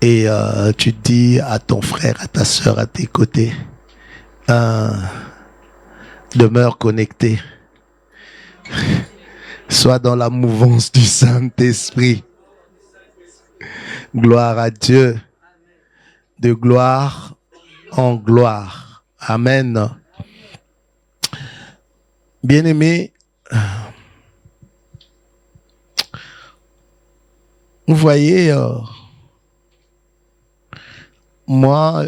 Et tu dis à ton frère, à ta sœur, à tes côtés, demeure connecté. Sois dans la mouvance du Saint-Esprit. Gloire à Dieu. De gloire en gloire. Amen. Bien-aimés, vous voyez, moi,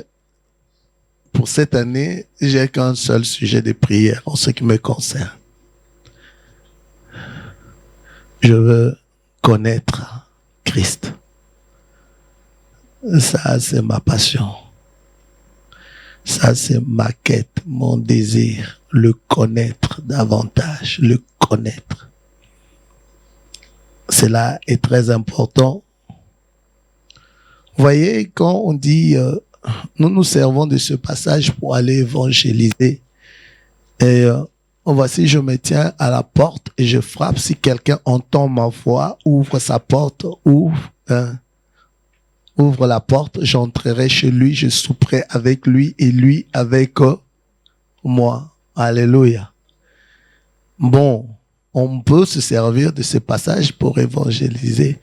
pour cette année, j'ai qu'un seul sujet de prière en ce qui me concerne. Je veux connaître Christ. Ça, c'est ma passion. Ça, c'est ma quête, mon désir. Le connaître davantage, le connaître. Cela est très important. Vous voyez, quand on dit, nous nous servons de ce passage pour aller évangéliser. Et voici, je me tiens à la porte et je frappe. Si quelqu'un entend ma voix, ouvre sa porte, ouvre la porte, j'entrerai chez lui, je souperai avec lui et lui avec moi. Alléluia. Bon, on peut se servir de ce passage pour évangéliser.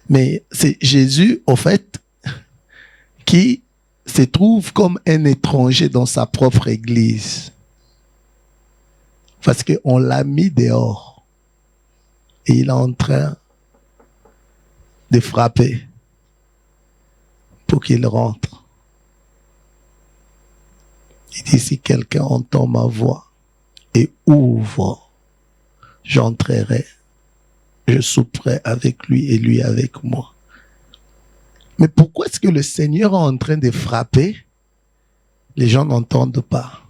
Mais c'est Jésus, au fait, qui se trouve comme un étranger dans sa propre église. Parce qu'on l'a mis dehors. Et il est en train de frapper pour qu'il rentre. Il dit, si quelqu'un entend ma voix et ouvre, j'entrerai, je souperai avec lui et lui avec moi. Mais pourquoi est-ce que le Seigneur est en train de frapper? Les gens n'entendent pas.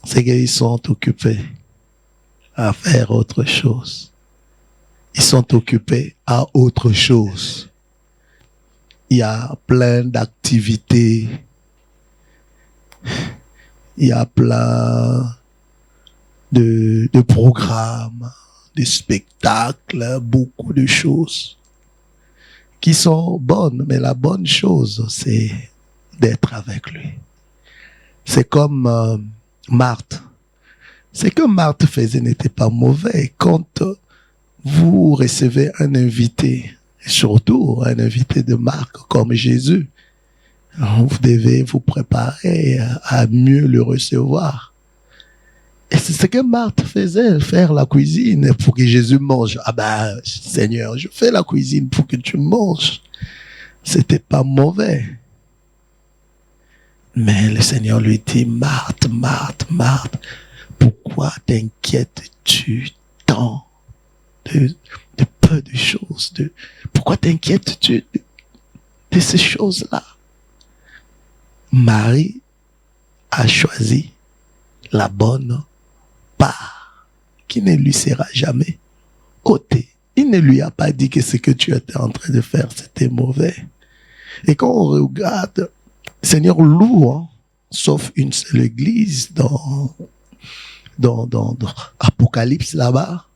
C'est qu'ils sont occupés à faire autre chose. Ils sont occupés à autre chose. Il y a plein d'activités. Il y a plein de programmes, de spectacles, beaucoup de choses qui sont bonnes. Mais la bonne chose, c'est d'être avec lui. C'est comme Marthe. Ce que Marthe faisait n'était pas mauvais. Quand vous recevez un invité, surtout un invité de marque comme Jésus, vous devez vous préparer à mieux le recevoir. Et c'est ce que Marthe faisait, faire la cuisine pour que Jésus mange. Ah ben, Seigneur, je fais la cuisine pour que tu manges. C'était pas mauvais. Mais le Seigneur lui dit, Marthe, Marthe, Marthe, pourquoi t'inquiètes-tu tant de peu de choses? Pourquoi t'inquiètes-tu de ces choses-là? Marie a choisi la bonne part qui ne lui sera jamais ôtée. Il ne lui a pas dit que ce que tu étais en train de faire, c'était mauvais. Et quand on regarde, Seigneur loue, sauf une seule église dans Apocalypse là-bas.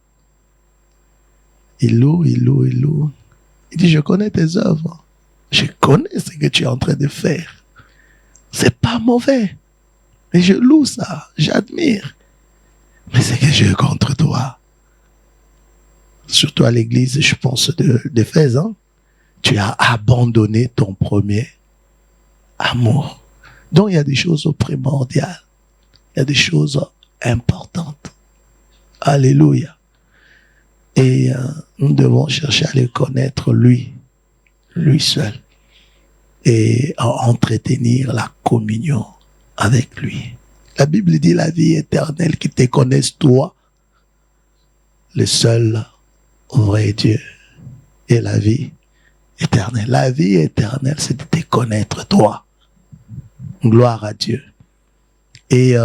Il loue. Il dit, je connais tes œuvres. Je connais ce que tu es en train de faire. C'est pas mauvais. Mais je loue ça, j'admire. Mais c'est que j'ai contre toi. Surtout à l'église, je pense, d'Éphèse, tu as abandonné ton premier amour. Donc il y a des choses primordiales. Il y a des choses importantes. Alléluia. Et nous devons chercher à le connaître lui seul. Et à entretenir la communion avec lui. La Bible dit la vie éternelle qui te connaisse toi, le seul vrai Dieu, et la vie éternelle. La vie éternelle, c'est de te connaître toi. Gloire à Dieu. Et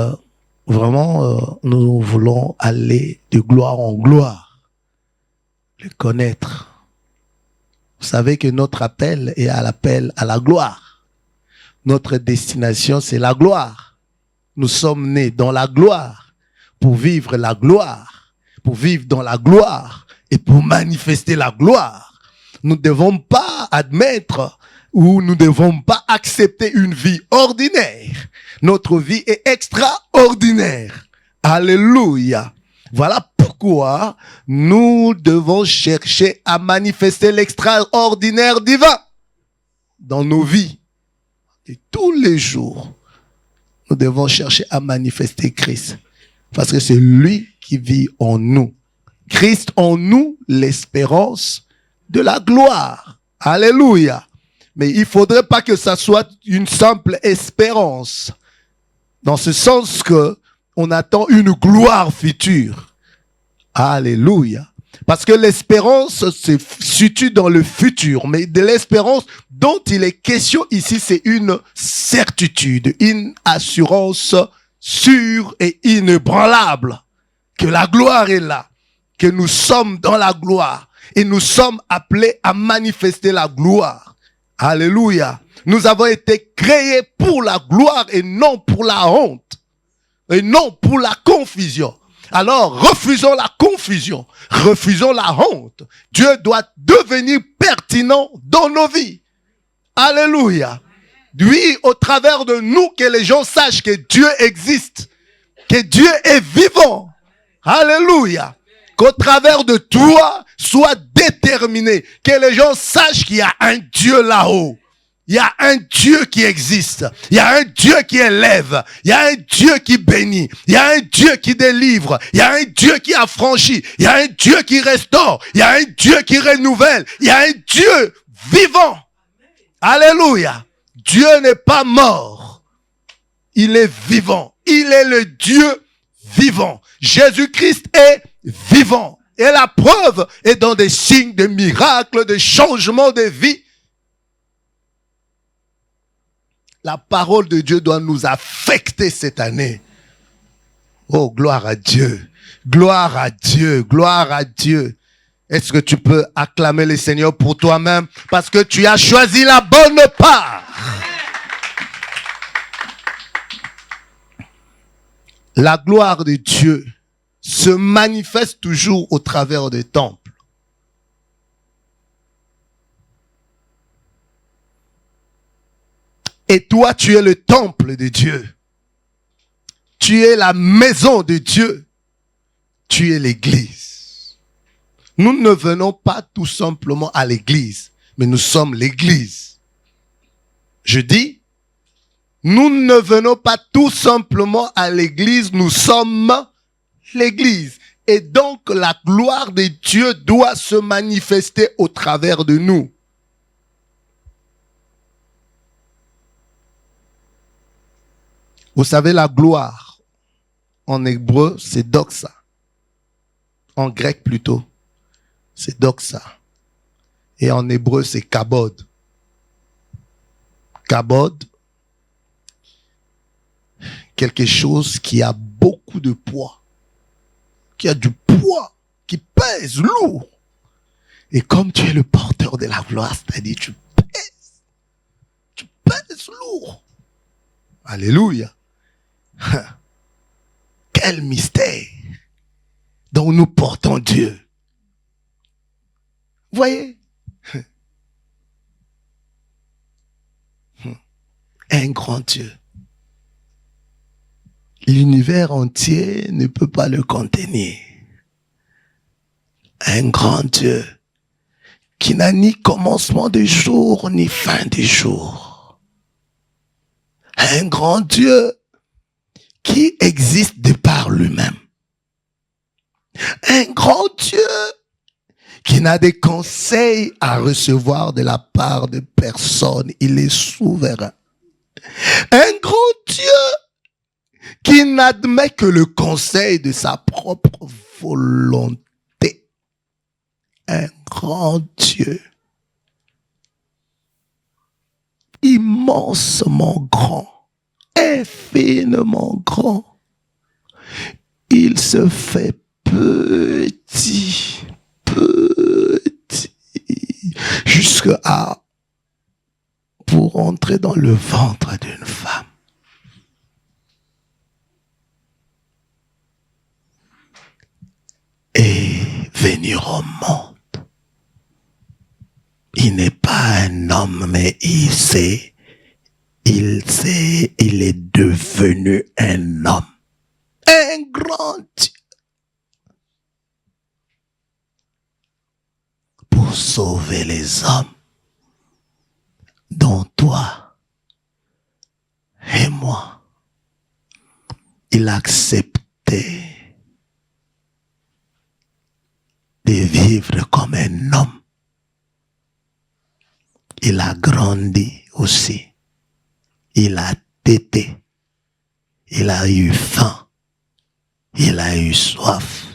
vraiment, nous voulons aller de gloire en gloire, le connaître. Vous savez que notre appel est à l'appel à la gloire. Notre destination, c'est la gloire. Nous sommes nés dans la gloire pour vivre la gloire, pour vivre dans la gloire et pour manifester la gloire. Nous ne devons pas admettre ou nous ne devons pas accepter une vie ordinaire. Notre vie est extraordinaire. Alléluia. Voilà pourquoi nous devons chercher à manifester l'extraordinaire divin dans nos vies. Et tous les jours, nous devons chercher à manifester Christ. Parce que c'est lui qui vit en nous. Christ en nous, l'espérance de la gloire. Alléluia. Mais il faudrait pas que ça soit une simple espérance. Dans ce sens que on attend une gloire future. Alléluia. Parce que l'espérance se situe dans le futur. Mais de l'espérance dont il est question ici, c'est une certitude, une assurance sûre et inébranlable. Que la gloire est là. Que nous sommes dans la gloire. Et nous sommes appelés à manifester la gloire. Alléluia. Nous avons été créés pour la gloire et non pour la honte. Et non pour la confusion. Alors, refusons la confusion. Refusons la honte. Dieu doit devenir pertinent dans nos vies. Alléluia. Oui, au travers de nous, que les gens sachent que Dieu existe. Que Dieu est vivant. Alléluia. Qu'au travers de toi, sois déterminé. Que les gens sachent qu'il y a un Dieu là-haut. Il y a un Dieu qui existe. Il y a un Dieu qui élève. Il y a un Dieu qui bénit. Il y a un Dieu qui délivre. Il y a un Dieu qui affranchit. Il y a un Dieu qui restaure. Il y a un Dieu qui renouvelle. Il y a un Dieu vivant. Alléluia. Dieu n'est pas mort. Il est vivant. Il est le Dieu vivant. Jésus-Christ est vivant. Et la preuve est dans des signes, des miracles, des changements de vie. La parole de Dieu doit nous affecter cette année. Oh, gloire à Dieu. Gloire à Dieu. Gloire à Dieu. Est-ce que tu peux acclamer le Seigneur pour toi-même? Parce que tu as choisi la bonne part. La gloire de Dieu se manifeste toujours au travers des temples. Et toi, tu es le temple de Dieu. Tu es la maison de Dieu. Tu es l'église. Nous ne venons pas tout simplement à l'église, mais nous sommes l'église. Je dis, nous ne venons pas tout simplement à l'église, nous sommes l'église. Et donc, la gloire de Dieu doit se manifester au travers de nous. Vous savez, la gloire, en hébreu, c'est doxa. En grec plutôt, c'est doxa. Et en hébreu, c'est kabod. Kabod, quelque chose qui a beaucoup de poids, qui a du poids, qui pèse lourd. Et comme tu es le porteur de la gloire, c'est-à-dire tu pèses lourd. Alléluia. Quel mystère dont nous portons Dieu. Voyez, un grand Dieu. L'univers entier ne peut pas le contenir. Un grand Dieu qui n'a ni commencement de jour ni fin de jour. Un grand Dieu qui existe de par lui-même. Un grand Dieu qui n'a des conseils à recevoir de la part de personne. Il est souverain. Un grand Dieu qui n'admet que le conseil de sa propre volonté. Un grand Dieu. Immensement grand. Infiniment grand. Il se fait petit, jusqu'à pour entrer dans le ventre d'une femme. Et venir au monde. il n'est pas un homme, mais il est devenu un homme. Un grand Dieu. Pour sauver les hommes, dont toi et moi. Il a accepté de vivre comme un homme. Il a grandi aussi. Il a tété. Il a eu faim. Il a eu soif.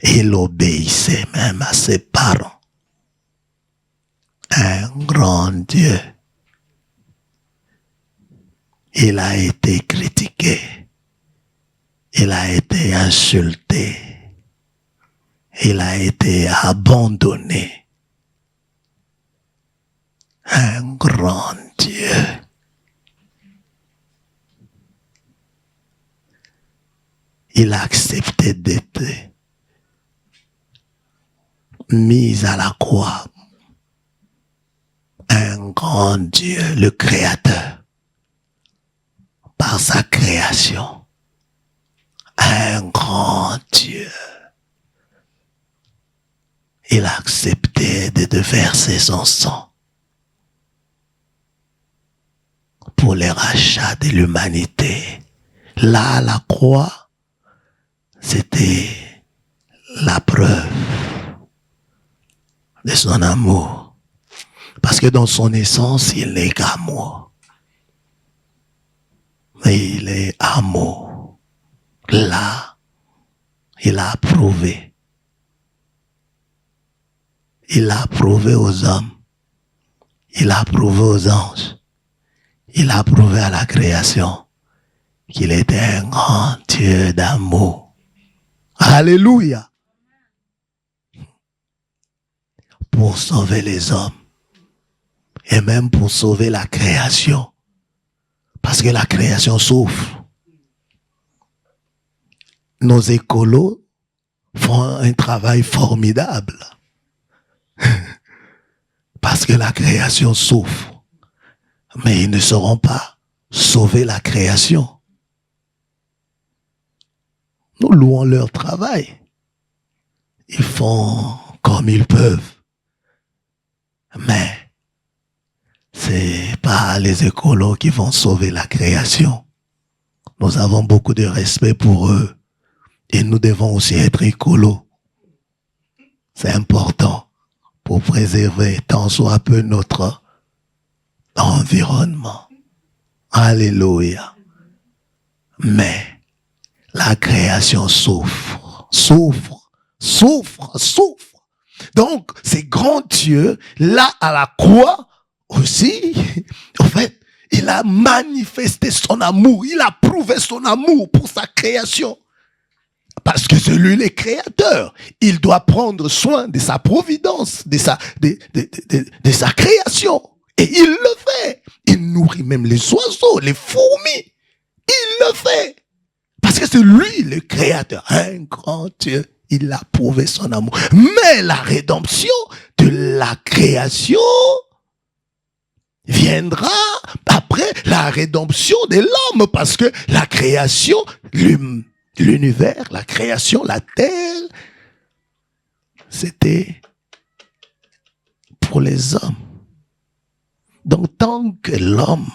Il obéissait même à ses parents. Un grand Dieu. Il a été critiqué. Il a été insulté. Il a été abandonné. Un grand Dieu. Il a accepté d'être mis à la croix. Un grand Dieu, le Créateur, par sa création. Un grand Dieu. Il a accepté de verser son sang pour le rachat de l'humanité. Là, à la croix, c'était la preuve de son amour. Parce que dans son essence, il n'est qu'amour. Mais il est amour. Là, il a prouvé. Il a prouvé aux hommes. Il a prouvé aux anges. Il a prouvé à la création qu'il était un grand Dieu d'amour. Alléluia. Pour sauver les hommes. Et même pour sauver la création. Parce que la création souffre. Nos écolos font un travail formidable. Parce que la création souffre. Mais ils ne sauront pas sauver la création. Nous louons leur travail. Ils font comme ils peuvent. Mais c'est pas les écolos qui vont sauver la création. Nous avons beaucoup de respect pour eux. Et nous devons aussi être écolos. C'est important pour préserver tant soit peu notre environnement. Alléluia. Mais la création souffre. Donc, ces grands dieux, là à la croix aussi, en fait, il a manifesté son amour. Il a prouvé son amour pour sa création. Parce que c'est lui le créateur. Il doit prendre soin de sa providence, de sa création. Et il le fait. Il nourrit même les oiseaux, les fourmis. Il le fait. Parce que c'est lui le créateur. Un grand Dieu. Il a prouvé son amour. Mais la rédemption de la création viendra après la rédemption de l'homme. Parce que la création, l'univers, la création, la terre, c'était pour les hommes. Donc tant que l'homme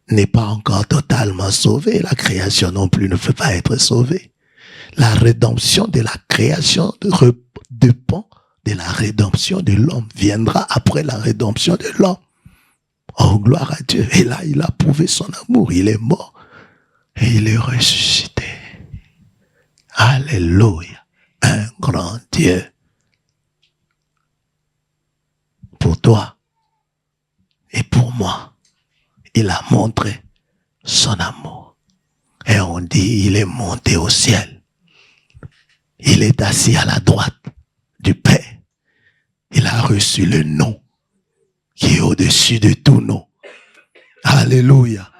n'est pas encore totalement sauvé, la création non plus ne peut pas être sauvée. La rédemption de la création dépend de la rédemption de l'homme. Viendra après la rédemption de l'homme. Oh, gloire à Dieu. Et là, il a prouvé son amour. Il est mort. Et il est ressuscité. Alléluia. Un grand Dieu. Pour toi et pour moi, il a montré son amour. Et on dit, il est monté au ciel. Il est assis à la droite du Père. Il a reçu le nom qui est au-dessus de tout nom. Alléluia.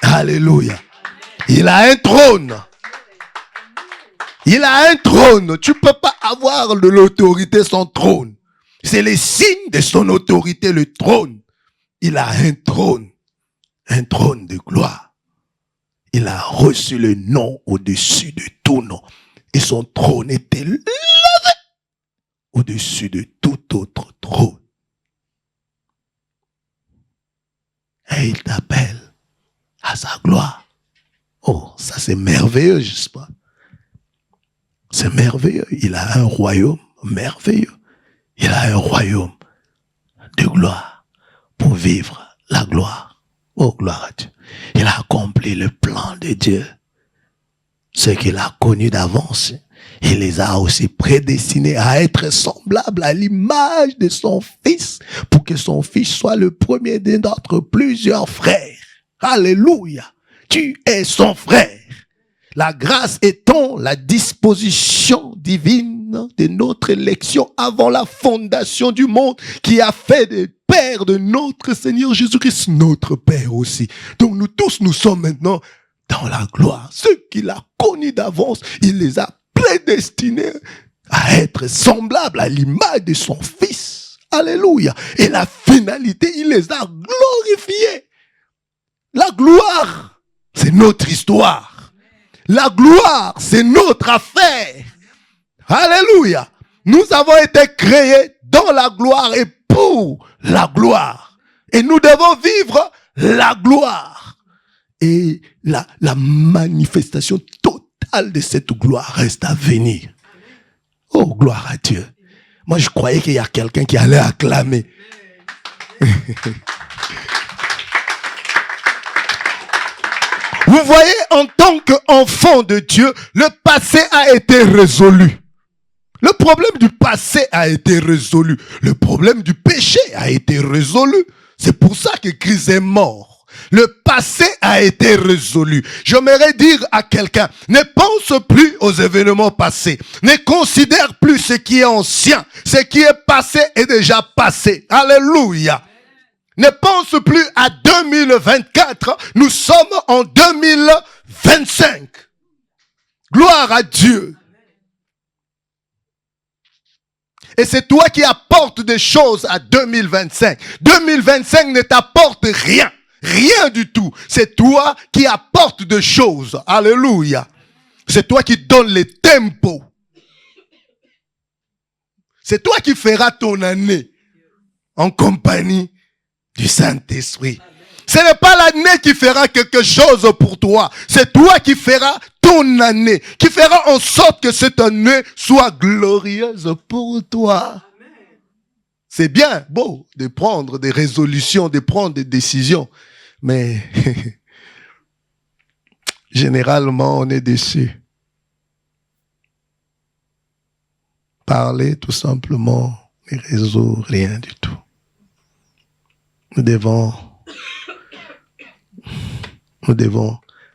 Alléluia. Il a un trône. Il a un trône. Tu peux pas avoir de l'autorité sans trône. C'est les signes de son autorité, le trône. Il a un trône de gloire. Il a reçu le nom au-dessus de tout nom. Et son trône était levé au-dessus de tout autre trône. Et il t'appelle à sa gloire. Oh, ça c'est merveilleux, n'est-ce pas? C'est merveilleux. Il a un royaume merveilleux. Il a un royaume de gloire pour vivre la gloire. Oh, gloire à Dieu. Il a accompli le plan de Dieu. Ce qu'il a connu d'avance, il les a aussi prédestinés à être semblables à l'image de son Fils, pour que son Fils soit le premier d'entre plusieurs frères. Alléluia. Tu es son frère. La grâce étant la disposition divine de notre élection avant la fondation du monde, qui a fait des pères de notre Seigneur Jésus-Christ, notre Père aussi. Donc nous tous, nous sommes maintenant dans la gloire. Ceux qu'il a connus d'avance, il les a prédestinés à être semblables à l'image de son Fils. Alléluia. Et la finalité, il les a glorifiés. La gloire, c'est notre histoire. La gloire, c'est notre affaire. Alléluia. Nous avons été créés dans la gloire et pour la gloire. Et nous devons vivre la gloire. Et la manifestation totale de cette gloire reste à venir. Oh, gloire à Dieu. Moi, je croyais qu'il y a quelqu'un qui allait acclamer. Vous voyez, en tant qu'enfant de Dieu, le passé a été résolu. Le problème du passé a été résolu. Le problème du péché a été résolu. C'est pour ça que Christ est mort. Le passé a été résolu. J'aimerais dire à quelqu'un, ne pense plus aux événements passés. Ne considère plus ce qui est ancien. Ce qui est passé est déjà passé. Alléluia. Ne pense plus à 2024. Nous sommes en 2025. Gloire à Dieu. Et c'est toi qui apportes des choses à 2025. 2025 ne t'apporte rien. Rien du tout. C'est toi qui apportes des choses. Alléluia. C'est toi qui donnes les tempos. C'est toi qui feras ton année en compagnie du Saint-Esprit. Ce n'est pas l'année qui fera quelque chose pour toi. C'est toi qui feras ton année, qui fera en sorte que cette année soit glorieuse pour toi. C'est bien beau de prendre des résolutions, de prendre des décisions, mais généralement on est déçu. Parler tout simplement ne résout rien du tout. Nous devons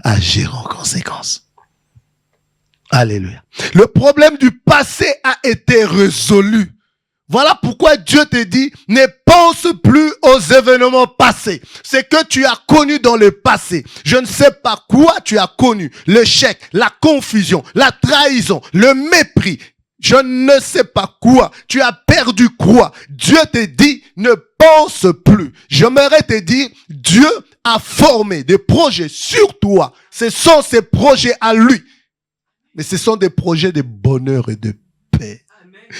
agir en conséquence. Alléluia. Le problème du passé a été résolu. Voilà pourquoi Dieu te dit, ne pense plus aux événements passés. Ce que tu as connu dans le passé. Je ne sais pas quoi tu as connu. L'échec, la confusion, la trahison, le mépris. Je ne sais pas quoi. Tu as perdu quoi. Dieu te dit, ne pense plus. J'aimerais te dire, Dieu a formé des projets sur toi. Ce sont ses projets à lui. Mais ce sont des projets de bonheur et de paix.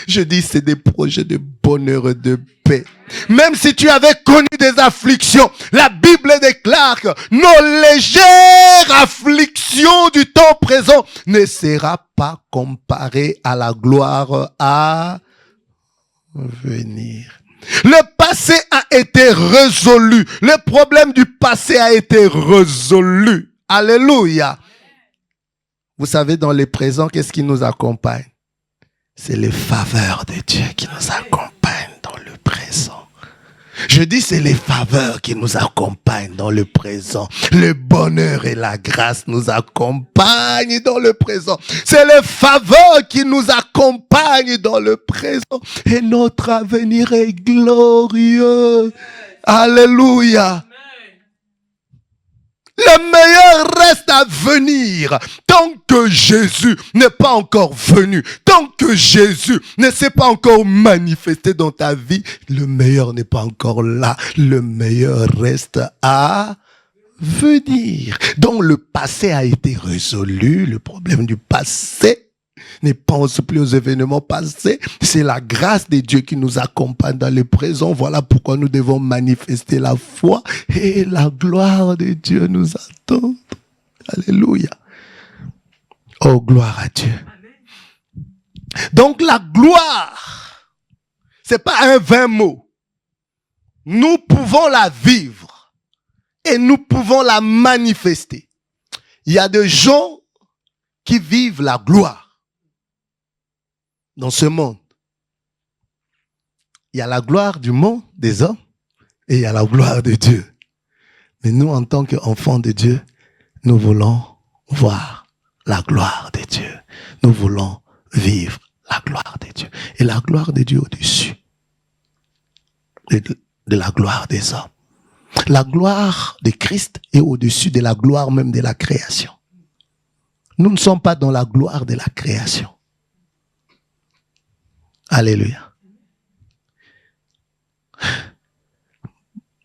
Je dis, c'est des projets de bonheur et de paix. Même si tu avais connu des afflictions, la Bible déclare que nos légères afflictions du temps présent ne sera pas comparées à la gloire à venir. Le passé a été résolu. Le problème du passé a été résolu. Alléluia. Vous savez, dans le présent, qu'est-ce qui nous accompagne? C'est les faveurs de Dieu qui nous accompagnent dans le présent. Je dis, c'est les faveurs qui nous accompagnent dans le présent. Le bonheur et la grâce nous accompagnent dans le présent. C'est les faveurs qui nous accompagnent dans le présent. Et notre avenir est glorieux. Alléluia. Le meilleur reste à venir. Tant que Jésus n'est pas encore venu, tant que Jésus ne s'est pas encore manifesté dans ta vie, le meilleur n'est pas encore là. Le meilleur reste à venir. Donc le passé a été résolu, le problème du passé. Ne pense plus aux événements passés. C'est la grâce de Dieu qui nous accompagne dans le présent. Voilà pourquoi nous devons manifester la foi et la gloire de Dieu nous attend. Alléluia. Oh, gloire à Dieu. Donc la gloire, c'est pas un vain mot. Nous pouvons la vivre et nous pouvons la manifester. Il y a des gens qui vivent la gloire. Dans ce monde, il y a la gloire du monde, des hommes, et il y a la gloire de Dieu. Mais nous, en tant qu'enfants de Dieu, nous voulons voir la gloire de Dieu. Nous voulons vivre la gloire de Dieu. Et la gloire de Dieu au-dessus de la gloire des hommes. La gloire de Christ est au-dessus de la gloire même de la création. Nous ne sommes pas dans la gloire de la création. Alléluia.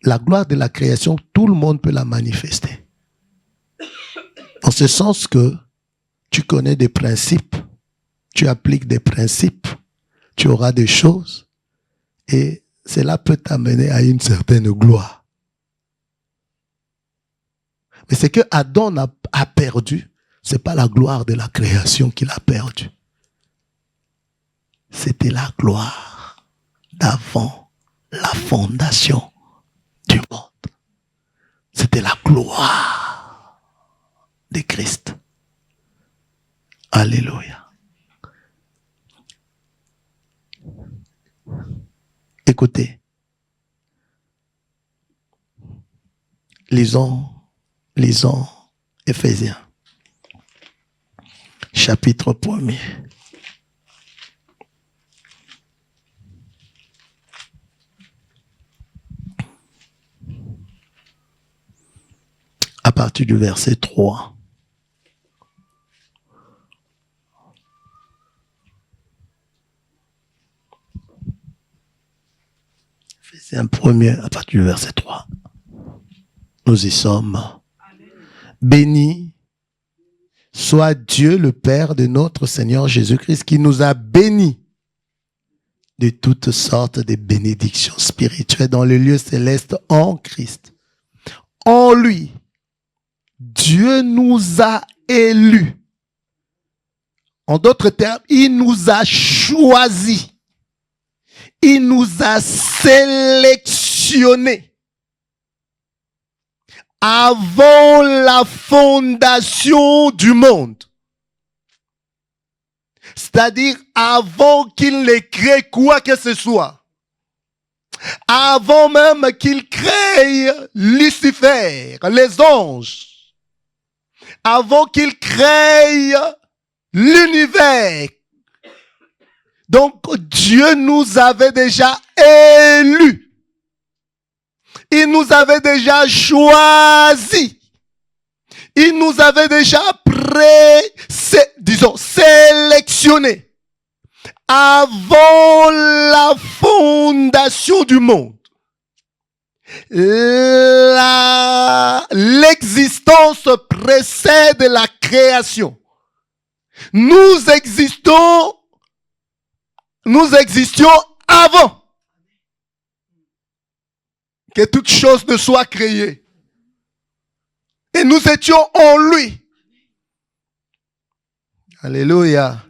La gloire de la création, tout le monde peut la manifester. En ce sens que tu connais des principes, tu appliques des principes, tu auras des choses et cela peut t'amener à une certaine gloire. Mais ce que Adam a perdu, c'est pas la gloire de la création qu'il a perdue. C'était la gloire d'avant la fondation du monde. C'était la gloire de Christ. Alléluia. Écoutez. Lisons Éphésiens. Chapitre 1er. À partir du verset 3. C'est un premier à partir du verset 3. Nous y sommes. Béni soit Dieu le Père de notre Seigneur Jésus-Christ qui nous a bénis de toutes sortes de bénédictions spirituelles dans les lieux célestes en Christ. En lui, Dieu nous a élus. En d'autres termes, il nous a choisis. Il nous a sélectionnés. Avant la fondation du monde. C'est-à-dire avant qu'il ne crée quoi que ce soit. Avant même qu'il crée Lucifer, les anges. Avant qu'il crée l'univers. Donc Dieu nous avait déjà élus. Il nous avait déjà choisis. Il nous avait déjà sélectionnés. Avant la fondation du monde. L'existence précède la création. Nous existions avant que toute chose ne soit créée. Et nous étions en lui. Alléluia.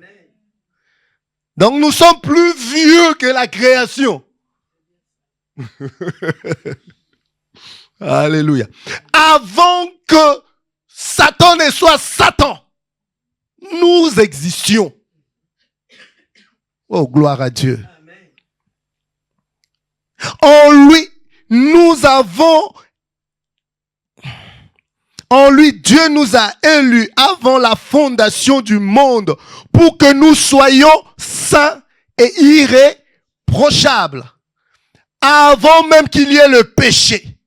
Donc nous sommes plus vieux que la création. Alléluia. Avant que Satan ne soit Satan, nous existions. Oh, gloire à Dieu. En lui, en lui, Dieu nous a élus avant la fondation du monde pour que nous soyons saints et irréprochables. Avant même qu'il y ait le péché.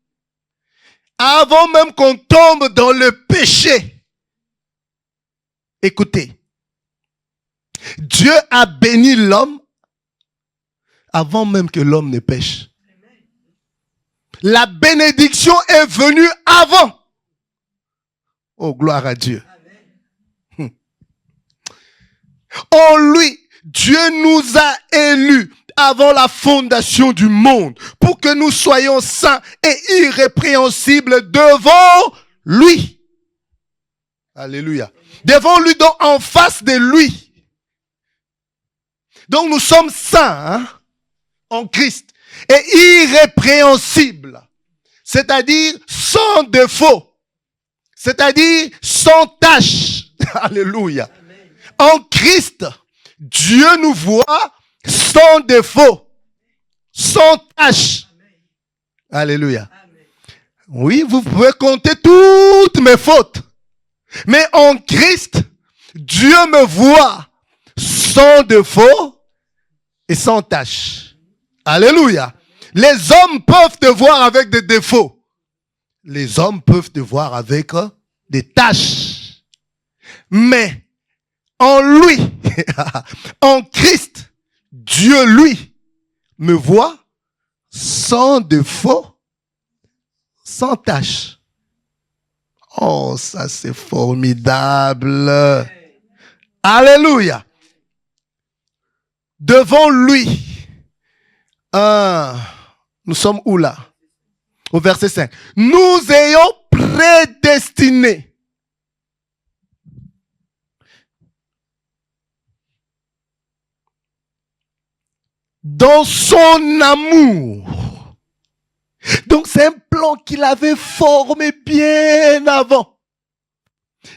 Avant même qu'on tombe dans le péché. Écoutez. Dieu a béni l'homme avant même que l'homme ne pêche. La bénédiction est venue avant. Oh, gloire à Dieu. En lui, Dieu nous a élus avant la fondation du monde pour que nous soyons saints et irrépréhensibles devant lui. Alléluia. Devant lui, donc en face de lui. Donc nous sommes saints en Christ et irrépréhensibles. C'est-à-dire sans défaut. C'est-à-dire sans tache. Alléluia. En Christ, Dieu nous voit sans défaut, sans tache. Alléluia. Oui, vous pouvez compter toutes mes fautes. Mais en Christ, Dieu me voit sans défaut et sans tache. Alléluia. Les hommes peuvent te voir avec des défauts. Les hommes peuvent te voir avec des taches. Mais en lui, en Christ, Dieu, lui, me voit sans défaut, sans tache. Oh, ça c'est formidable. Alléluia. Devant lui, nous sommes où là? Au verset 5. Nous ayons prédestiné. Dans son amour. Donc c'est un plan qu'il avait formé bien avant.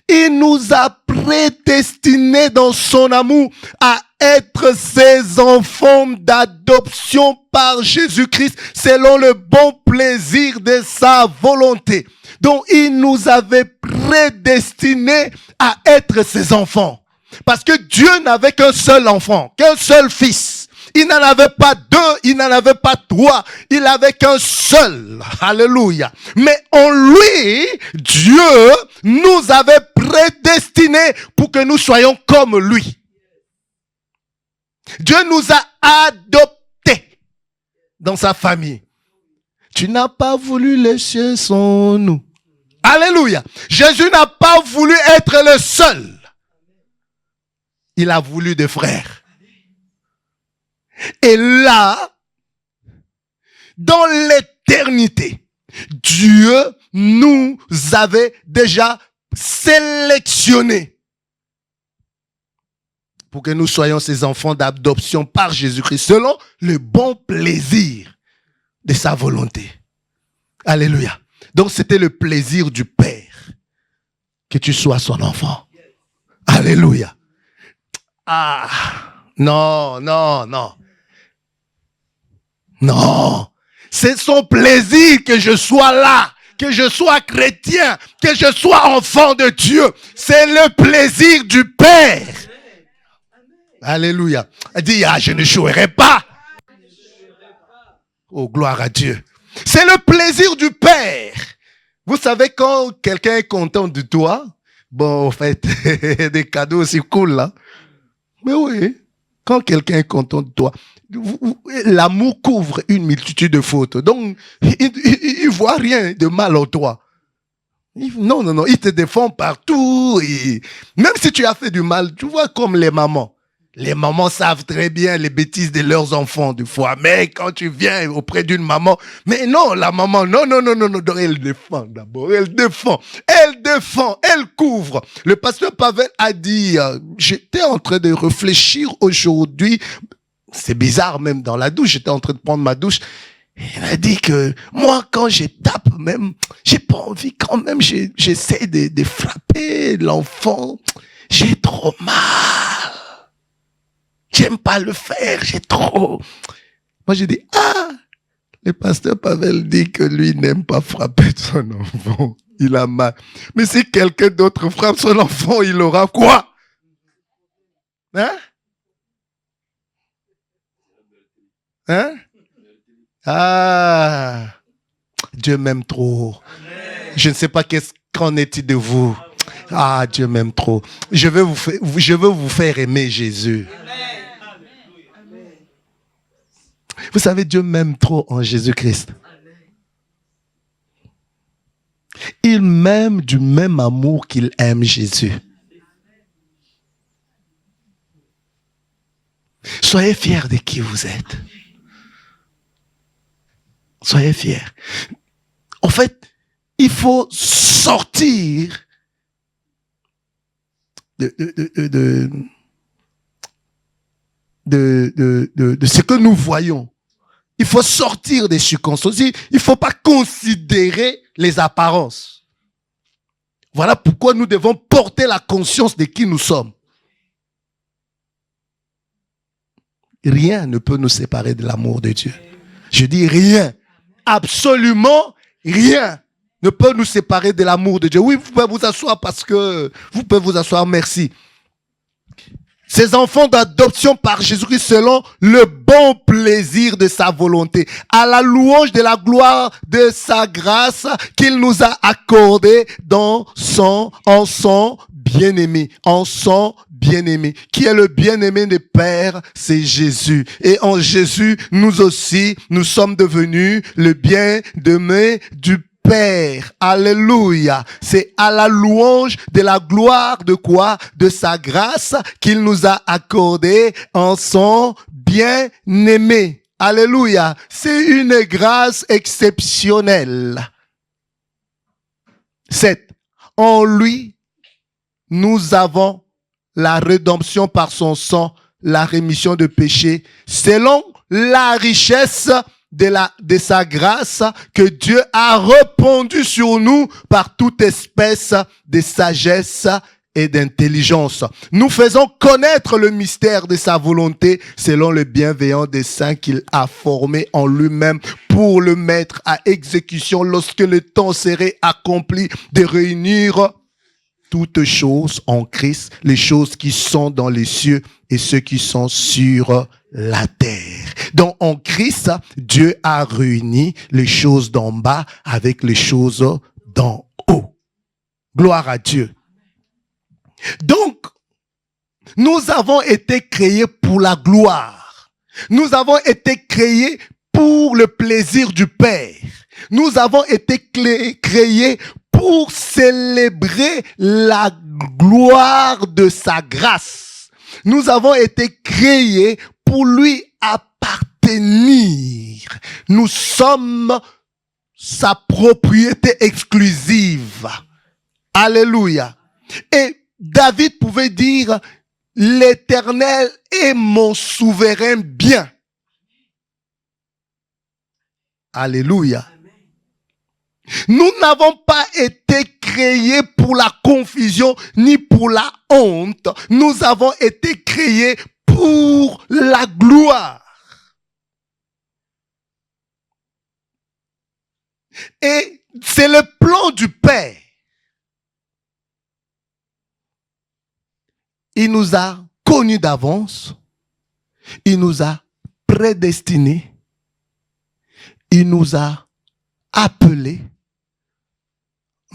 Il nous a prédestinés dans son amour à être ses enfants d'adoption par Jésus-Christ selon le bon plaisir de sa volonté. Donc il nous avait prédestinés à être ses enfants. Parce que Dieu n'avait qu'un seul enfant, qu'un seul fils. Il n'en avait pas deux, il n'en avait pas trois, il avait qu'un seul. Alléluia. Mais en lui, Dieu nous avait prédestinés pour que nous soyons comme lui. Dieu nous a adoptés dans sa famille. Tu n'as pas voulu les cieux sans nous. Alléluia. Jésus n'a pas voulu être le seul. Il a voulu des frères. Et là, dans l'éternité, Dieu nous avait déjà sélectionnés pour que nous soyons ses enfants d'adoption par Jésus-Christ, selon le bon plaisir de sa volonté. Alléluia. Donc c'était le plaisir du Père que tu sois son enfant. Alléluia. Ah, non. Non, c'est son plaisir que je sois là, que je sois chrétien, que je sois enfant de Dieu. C'est le plaisir du Père. Alléluia. Elle dit, je ne jouerai pas. Oh, gloire à Dieu. C'est le plaisir du Père. Vous savez, quand quelqu'un est content de toi, bon, en fait, des cadeaux aussi cool, là. Mais oui, quand quelqu'un est content de toi, l'amour couvre une multitude de fautes. Donc, il voit rien de mal en toi. Non, il te défend partout. Et même si tu as fait du mal, tu vois comme les mamans. Les mamans savent très bien les bêtises de leurs enfants, des fois. Mais quand tu viens auprès d'une maman, mais non, la maman, non, elle défend d'abord, elle couvre. Le pasteur Pavel a dit, j'étais en train de réfléchir aujourd'hui. C'est bizarre, même dans la douche, j'étais en train de prendre ma douche. Il a dit que moi, quand je tape même, j'ai pas envie quand même, j'essaie de frapper l'enfant. J'ai trop mal. J'aime pas le faire, j'ai trop. Moi, j'ai dit, le pasteur Pavel dit que lui n'aime pas frapper son enfant. Il a mal. Mais si quelqu'un d'autre frappe son enfant, il aura quoi? Dieu m'aime trop. Je ne sais pas qu'en est-il de vous. Ah, Dieu m'aime trop. Je veux vous faire aimer Jésus. Vous savez, Dieu m'aime trop en Jésus-Christ. Il m'aime du même amour qu'il aime Jésus. Soyez fiers de qui vous êtes. Soyez fiers. En fait, il faut sortir de ce que nous voyons. Il faut sortir des circonstances. Il ne faut pas considérer les apparences. Voilà pourquoi nous devons porter la conscience de qui nous sommes. Rien ne peut nous séparer de l'amour de Dieu. Je dis rien. Absolument rien ne peut nous séparer de l'amour de Dieu. Oui, vous pouvez vous asseoir vous pouvez vous asseoir, merci. Ces enfants d'adoption par Jésus-Christ selon le bon plaisir de sa volonté, à la louange de la gloire de sa grâce qu'il nous a accordée en son bien-aimé, qui est le bien-aimé des pères, c'est Jésus. Et en Jésus, nous aussi, nous sommes devenus le bien-aimé du Père. Alléluia. C'est à la louange de la gloire de quoi? De sa grâce qu'il nous a accordé en son bien-aimé. Alléluia. C'est une grâce exceptionnelle. 7. En lui, nous avons la rédemption par son sang, la rémission de péché, selon la richesse de sa grâce que Dieu a répandu sur nous par toute espèce de sagesse et d'intelligence. Nous faisons connaître le mystère de sa volonté selon le bienveillant dessein qu'il a formé en lui-même pour le mettre à exécution lorsque le temps serait accompli de réunir toutes choses en Christ, les choses qui sont dans les cieux et ceux qui sont sur la terre. Donc en Christ, Dieu a réuni les choses d'en bas avec les choses d'en haut. Gloire à Dieu. Donc, nous avons été créés pour la gloire. Nous avons été créés pour le plaisir du Père. Nous avons été créés pour célébrer la gloire de sa grâce. Nous avons été créés pour lui appartenir. Nous sommes sa propriété exclusive. Alléluia. Et David pouvait dire, l'Éternel est mon souverain bien. Alléluia. Nous n'avons pas été créés pour la confusion ni pour la honte. Nous avons été créés pour la gloire. Et c'est le plan du Père. Il nous a connus d'avance. Il nous a prédestinés. Il nous a appelés.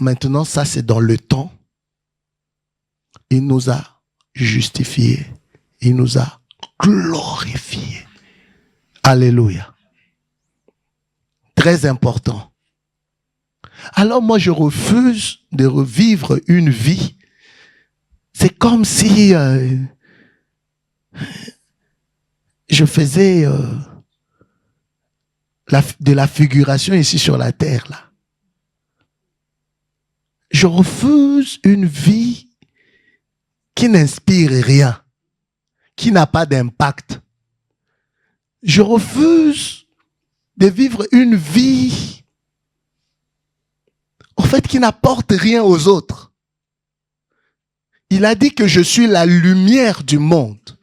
Maintenant, ça c'est dans le temps. Il nous a justifiés. Il nous a glorifiés. Alléluia. Très important. Alors moi, je refuse de revivre une vie. C'est comme si je faisais de la figuration ici sur la terre, là. Je refuse une vie qui n'inspire rien, qui n'a pas d'impact. Je refuse de vivre une vie, en fait, qui n'apporte rien aux autres. Il a dit que je suis la lumière du monde.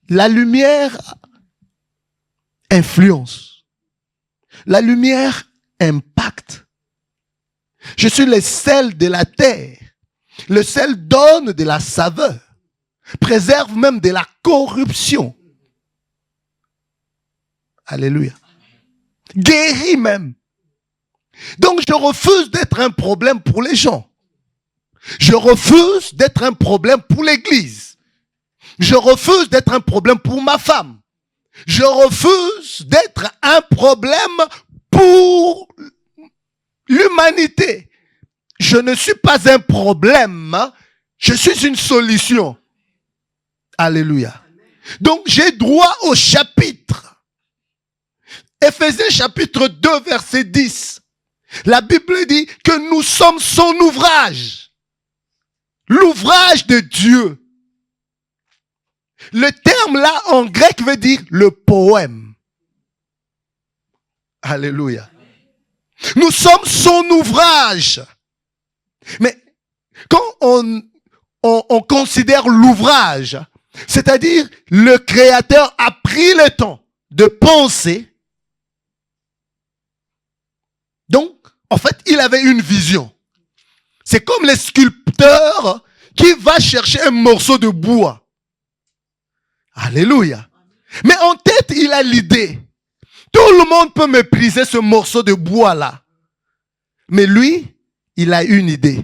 La lumière influence. La lumière impacte. Je suis le sel de la terre. Le sel donne de la saveur, préserve même de la corruption. Alléluia. Guérit même. Donc je refuse d'être un problème pour les gens. Je refuse d'être un problème pour l'église. Je refuse d'être un problème pour ma femme. Je refuse d'être un problème pour l'humanité. Je ne suis pas un problème, je suis une solution. Alléluia. Donc j'ai droit au chapitre. Éphésiens chapitre 2 verset 10. La Bible dit que nous sommes son ouvrage. L'ouvrage de Dieu. Le terme là en grec veut dire le poème. Alléluia. Nous sommes son ouvrage. Mais quand on considère l'ouvrage, c'est-à-dire le Créateur a pris le temps de penser. Donc, en fait, il avait une vision. C'est comme les sculpteurs qui va chercher un morceau de bois. Alléluia. Mais en tête, il a l'idée. Tout le monde peut mépriser ce morceau de bois-là. Mais lui, il a une idée.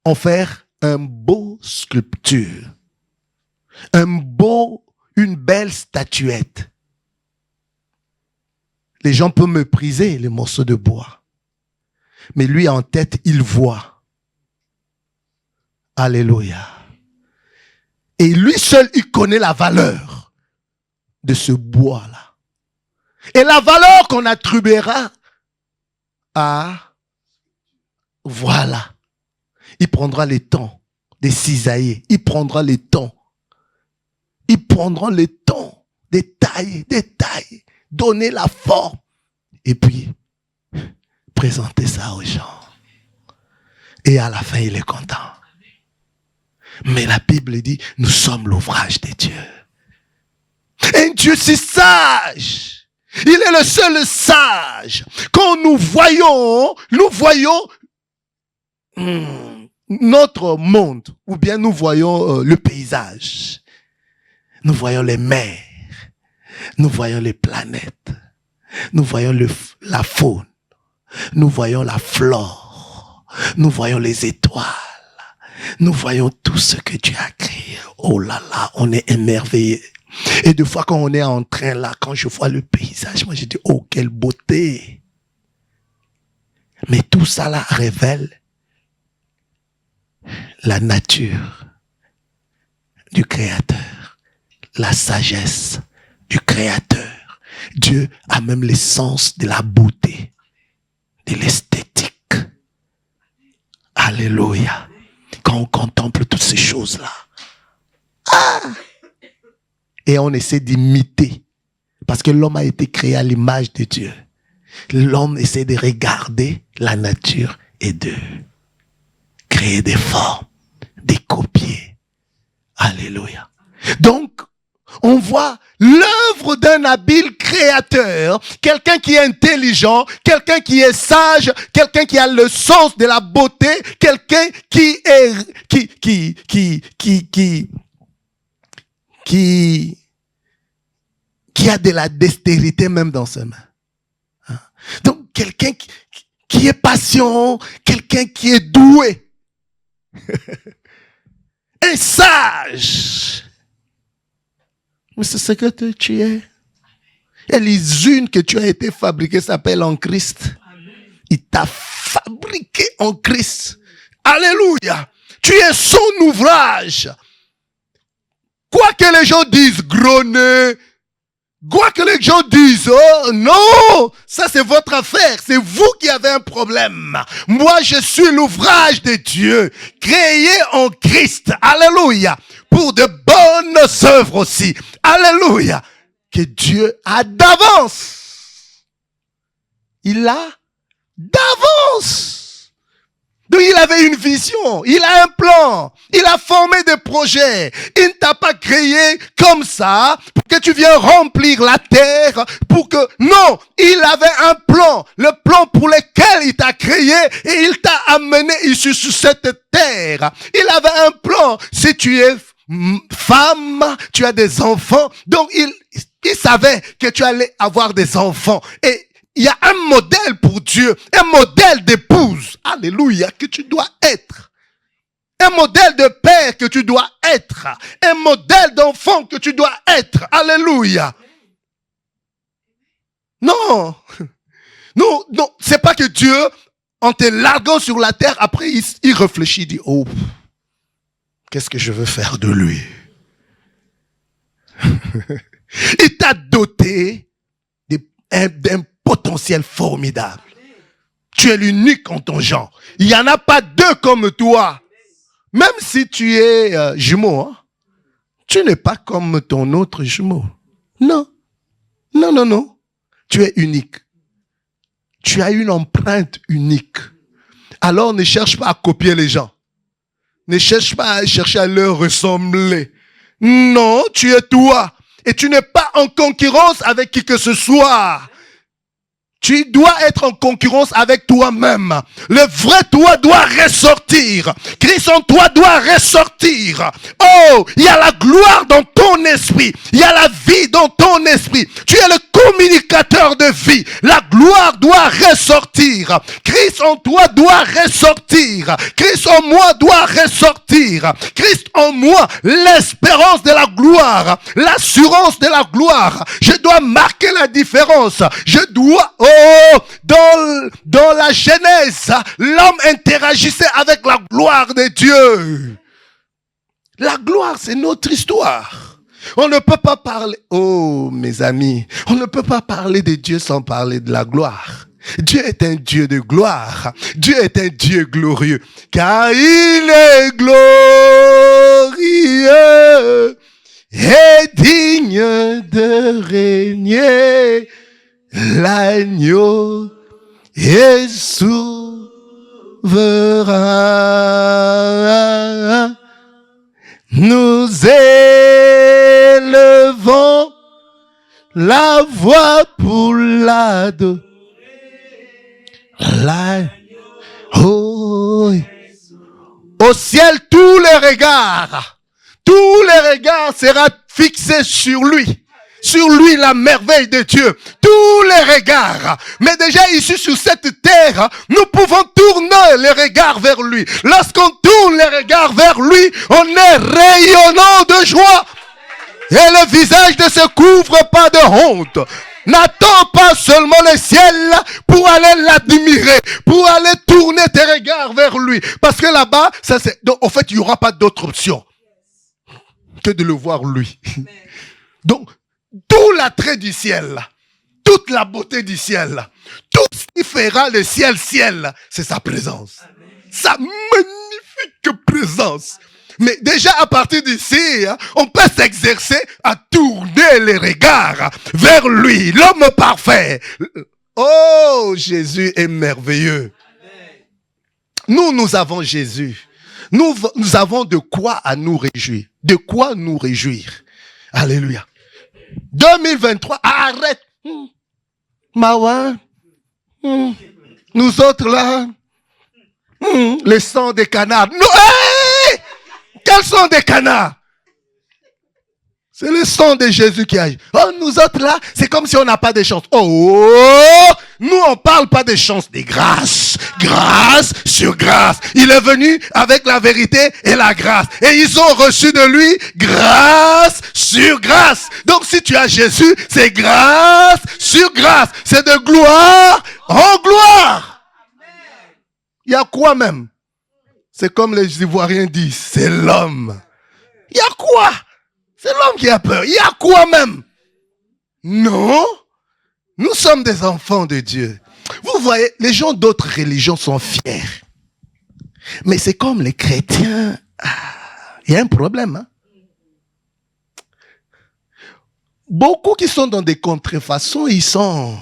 En faire un beau sculpture. Une belle statuette. Les gens peuvent mépriser les morceaux de bois. Mais lui, en tête, il voit. Alléluia. Et lui seul, il connaît la valeur de ce bois-là. Et la valeur qu'on attribuera à... Voilà. Il prendra le temps de cisailler. Il prendra le temps. Il prendra le temps de tailler, donner la forme. Et puis, présenter ça aux gens. Et à la fin, il est content. Mais la Bible dit, nous sommes l'ouvrage de Dieu. Un Dieu si sage. Il est le seul sage. Quand nous voyons notre monde, ou bien nous voyons le paysage. Nous voyons les mers. Nous voyons les planètes. Nous voyons la faune. Nous voyons la flore. Nous voyons les étoiles. Nous voyons tout ce que Dieu a créé. Oh là là, on est émerveillé. Et des fois, quand on est en train là, quand je vois le paysage, moi je dis, oh, quelle beauté. Mais tout ça là révèle la nature du Créateur, la sagesse du Créateur. Dieu a même l'essence de la beauté, de l'esthétique. Alléluia. Quand on contemple toutes ces choses-là. Et on essaie d'imiter. Parce que l'homme a été créé à l'image de Dieu. L'homme essaie de regarder la nature et de créer des formes, de copier. Alléluia. Donc, on voit l'œuvre d'un habile créateur, quelqu'un qui est intelligent, quelqu'un qui est sage, quelqu'un qui a le sens de la beauté, quelqu'un qui a de la dextérité même dans ses mains. Donc, quelqu'un qui est patient, quelqu'un qui est doué, un sage. Mais c'est ce que tu es. Et les unes que tu as été fabriquées s'appellent en Christ. Il t'a fabriqué en Christ. Alléluia. Tu es son ouvrage. Quoi que les gens disent, grognez. Quoi que les gens disent, oh non, ça c'est votre affaire, c'est vous qui avez un problème. Moi je suis l'ouvrage de Dieu, créé en Christ, alléluia, pour de bonnes œuvres aussi, alléluia, que Dieu a d'avance. Il a d'avance. Donc il avait une vision, il a un plan, il a formé des projets. Il ne t'a pas créé comme ça pour que tu viennes remplir la terre, pour que... Non, il avait un plan, le plan pour lequel il t'a créé et il t'a amené ici sur cette terre. Il avait un plan. Si tu es femme, tu as des enfants, donc il savait que tu allais avoir des enfants et il y a un modèle pour Dieu, un modèle d'épouse, alléluia, que tu dois être. Un modèle de père que tu dois être. Un modèle d'enfant que tu dois être. Alléluia. Non. Non, non, c'est pas que Dieu, en te larguant sur la terre, après il réfléchit, il dit, oh, qu'est-ce que je veux faire de lui? Il t'a doté d'un potentiel formidable. Tu es l'unique en ton genre. Il n'y en a pas deux comme toi. Même si tu es jumeau, hein, tu n'es pas comme ton autre jumeau. Non. Non, non, non. Tu es unique. Tu as une empreinte unique. Alors ne cherche pas à copier les gens. Ne cherche pas à chercher à leur ressembler. Non, tu es toi. Et tu n'es pas en concurrence avec qui que ce soit. Tu dois être en concurrence avec toi-même. Le vrai toi doit ressortir. Christ en toi doit ressortir. Oh, il y a la gloire dans ton esprit. Il y a la vie dans ton esprit. Tu es le communicateur de vie. La gloire doit ressortir. Christ en toi doit ressortir. Christ en moi doit ressortir. Christ en moi, l'espérance de la gloire. L'assurance de la gloire. Je dois marquer la différence. Je dois... Oh, dans la Genèse, l'homme interagissait avec la gloire de Dieu. La gloire, c'est notre histoire. On ne peut pas parler, oh mes amis, on ne peut pas parler de Dieu sans parler de la gloire. Dieu est un Dieu de gloire. Dieu est un Dieu glorieux, car il est glorieux et digne de régner. L'agneau est souverain. Nous élevons la voix pour l'adorer. Oh, au ciel, tous les regards seront fixés sur lui. Sur lui, la merveille de Dieu. Tous les regards. Mais déjà ici sur cette terre, nous pouvons tourner les regards vers lui. Lorsqu'on tourne les regards vers lui, on est rayonnant de joie. Et le visage ne se couvre pas de honte. N'attends pas seulement le ciel pour aller l'admirer, pour aller tourner tes regards vers lui. Parce que là-bas, donc, en fait, il n'y aura pas d'autre option que de le voir lui. Donc, tout l'attrait du ciel, toute la beauté du ciel, tout ce qui fera le ciel, c'est sa présence. Sa magnifique présence. Mais déjà à partir d'ici, on peut s'exercer à tourner les regards vers lui, l'homme parfait. Oh, Jésus est merveilleux. Nous avons Jésus. Nous avons de quoi à nous réjouir. De quoi nous réjouir. Alléluia. 2023, arrête. Mawa. Nous autres là. Les sons des canards. Non, hey! Quels sont des canards? C'est le son de Jésus qui agit. Oh, nous autres là, c'est comme si on n'a pas de chance. Oh, nous on parle pas de chance, des grâces. Grâce sur grâce. Il est venu avec la vérité et la grâce. Et ils ont reçu de lui grâce sur grâce. Donc si tu as Jésus, c'est grâce sur grâce. C'est de gloire en gloire. Il y a quoi même? C'est comme les Ivoiriens disent, c'est l'homme. Il y a quoi? C'est l'homme qui a peur. Il y a quoi même? Non. Nous sommes des enfants de Dieu. Vous voyez, les gens d'autres religions sont fiers. Mais c'est comme les chrétiens. Il y a un problème. Hein? Beaucoup qui sont dans des contrefaçons, ils sont...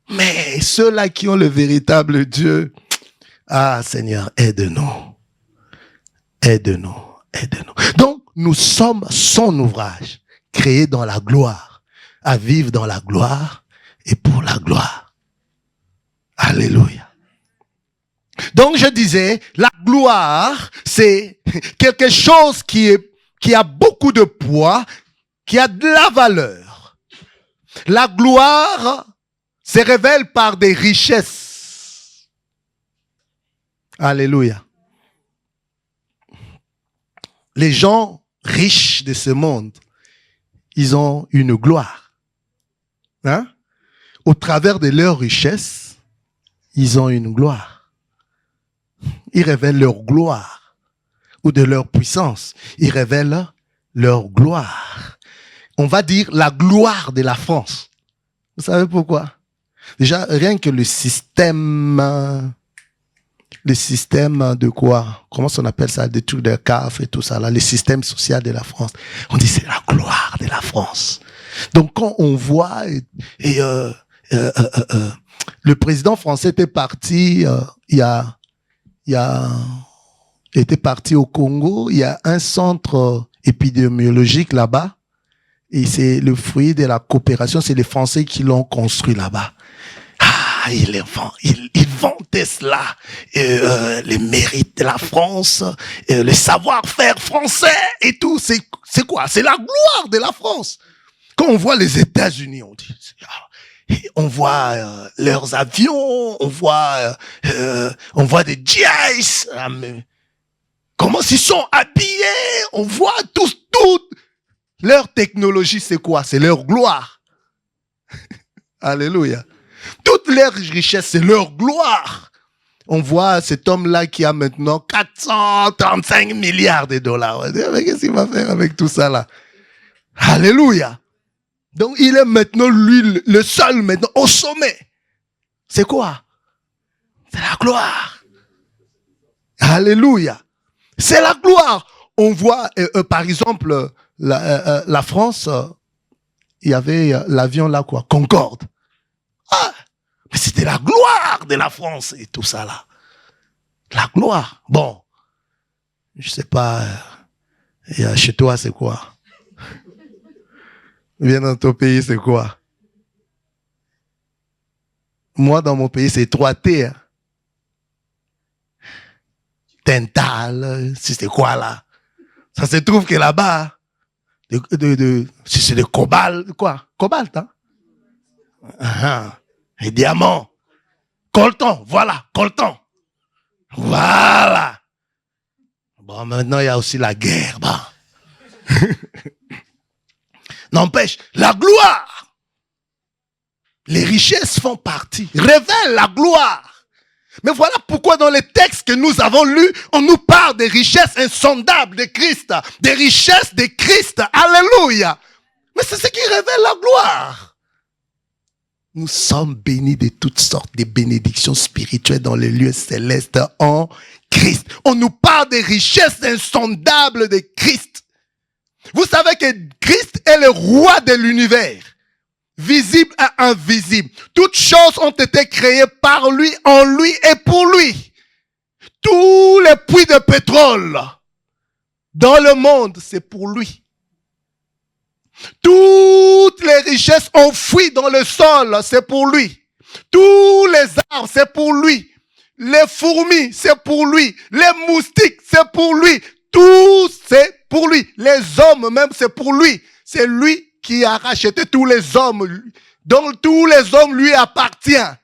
Mais ceux-là qui ont le véritable Dieu, ah Seigneur, aide-nous. Aide-nous. Aide-nous. Donc, nous sommes son ouvrage, créé dans la gloire, à vivre dans la gloire et pour la gloire. Alléluia. Donc, je disais, la gloire, c'est quelque chose qui a beaucoup de poids, qui a de la valeur. La gloire se révèle par des richesses. Alléluia. Les gens riches de ce monde, ils ont une gloire. Hein? Au travers de leur richesse, ils ont une gloire. Ils révèlent leur gloire ou de leur puissance. Ils révèlent leur gloire. On va dire la gloire de la France. Vous savez pourquoi? Déjà, rien que le système de quoi? Comment on appelle ça? Des trucs de CAF et tout ça, là, le système social de la France. On dit c'est la gloire de la France. Donc, quand on voit, le président français était parti, était parti au Congo, il y a un centre épidémiologique là-bas, et c'est le fruit de la coopération, c'est les Français qui l'ont construit là-bas. Ah, ils vantaient cela, les mérites de la France, le savoir-faire français et tout. C'est quoi? C'est la gloire de la France. Quand on voit les États-Unis, on voit leurs avions, on voit des GIs. Comment ils sont habillés? On voit tout. Leur technologie, c'est quoi? C'est leur gloire. Alléluia. Toutes leurs richesses, c'est leur gloire. On voit cet homme-là qui a maintenant 435 milliards de dollars. Mais qu'est-ce qu'il va faire avec tout ça là? Alléluia. Donc, il est maintenant, lui, le seul maintenant au sommet. C'est quoi? C'est la gloire. Alléluia. C'est la gloire. On voit, par exemple, la France, il y avait l'avion là, quoi, Concorde. Ah, mais c'était la gloire de la France et tout ça là. La gloire. Bon, je sais pas, chez toi c'est quoi? Bien dans ton pays c'est quoi? Moi dans mon pays c'est 3T. Hein. Tental, c'est quoi là? Ça se trouve que là-bas, c'est de cobalt, quoi? Cobalt, hein? Et diamant. Coltan, voilà, coltan. Voilà. Bon, maintenant, il y a aussi la guerre, bah. N'empêche, la gloire. Les richesses font partie, révèlent la gloire. Mais voilà pourquoi dans les textes que nous avons lus, on nous parle des richesses insondables de Christ, des richesses de Christ. Alléluia. Mais c'est ce qui révèle la gloire. Nous sommes bénis de toutes sortes de bénédictions spirituelles dans les lieux célestes en Christ. On nous parle des richesses insondables de Christ. Vous savez que Christ est le roi de l'univers. Visible et invisible. Toutes choses ont été créées par lui, en lui et pour lui. Tous les puits de pétrole dans le monde, c'est pour lui. Toutes les richesses enfouies dans le sol, c'est pour lui. Tous les arbres, c'est pour lui. Les fourmis, c'est pour lui. Les moustiques, c'est pour lui. Tout, c'est pour lui. Les hommes, même, c'est pour lui. C'est lui qui a racheté tous les hommes, donc tous les hommes lui appartiennent.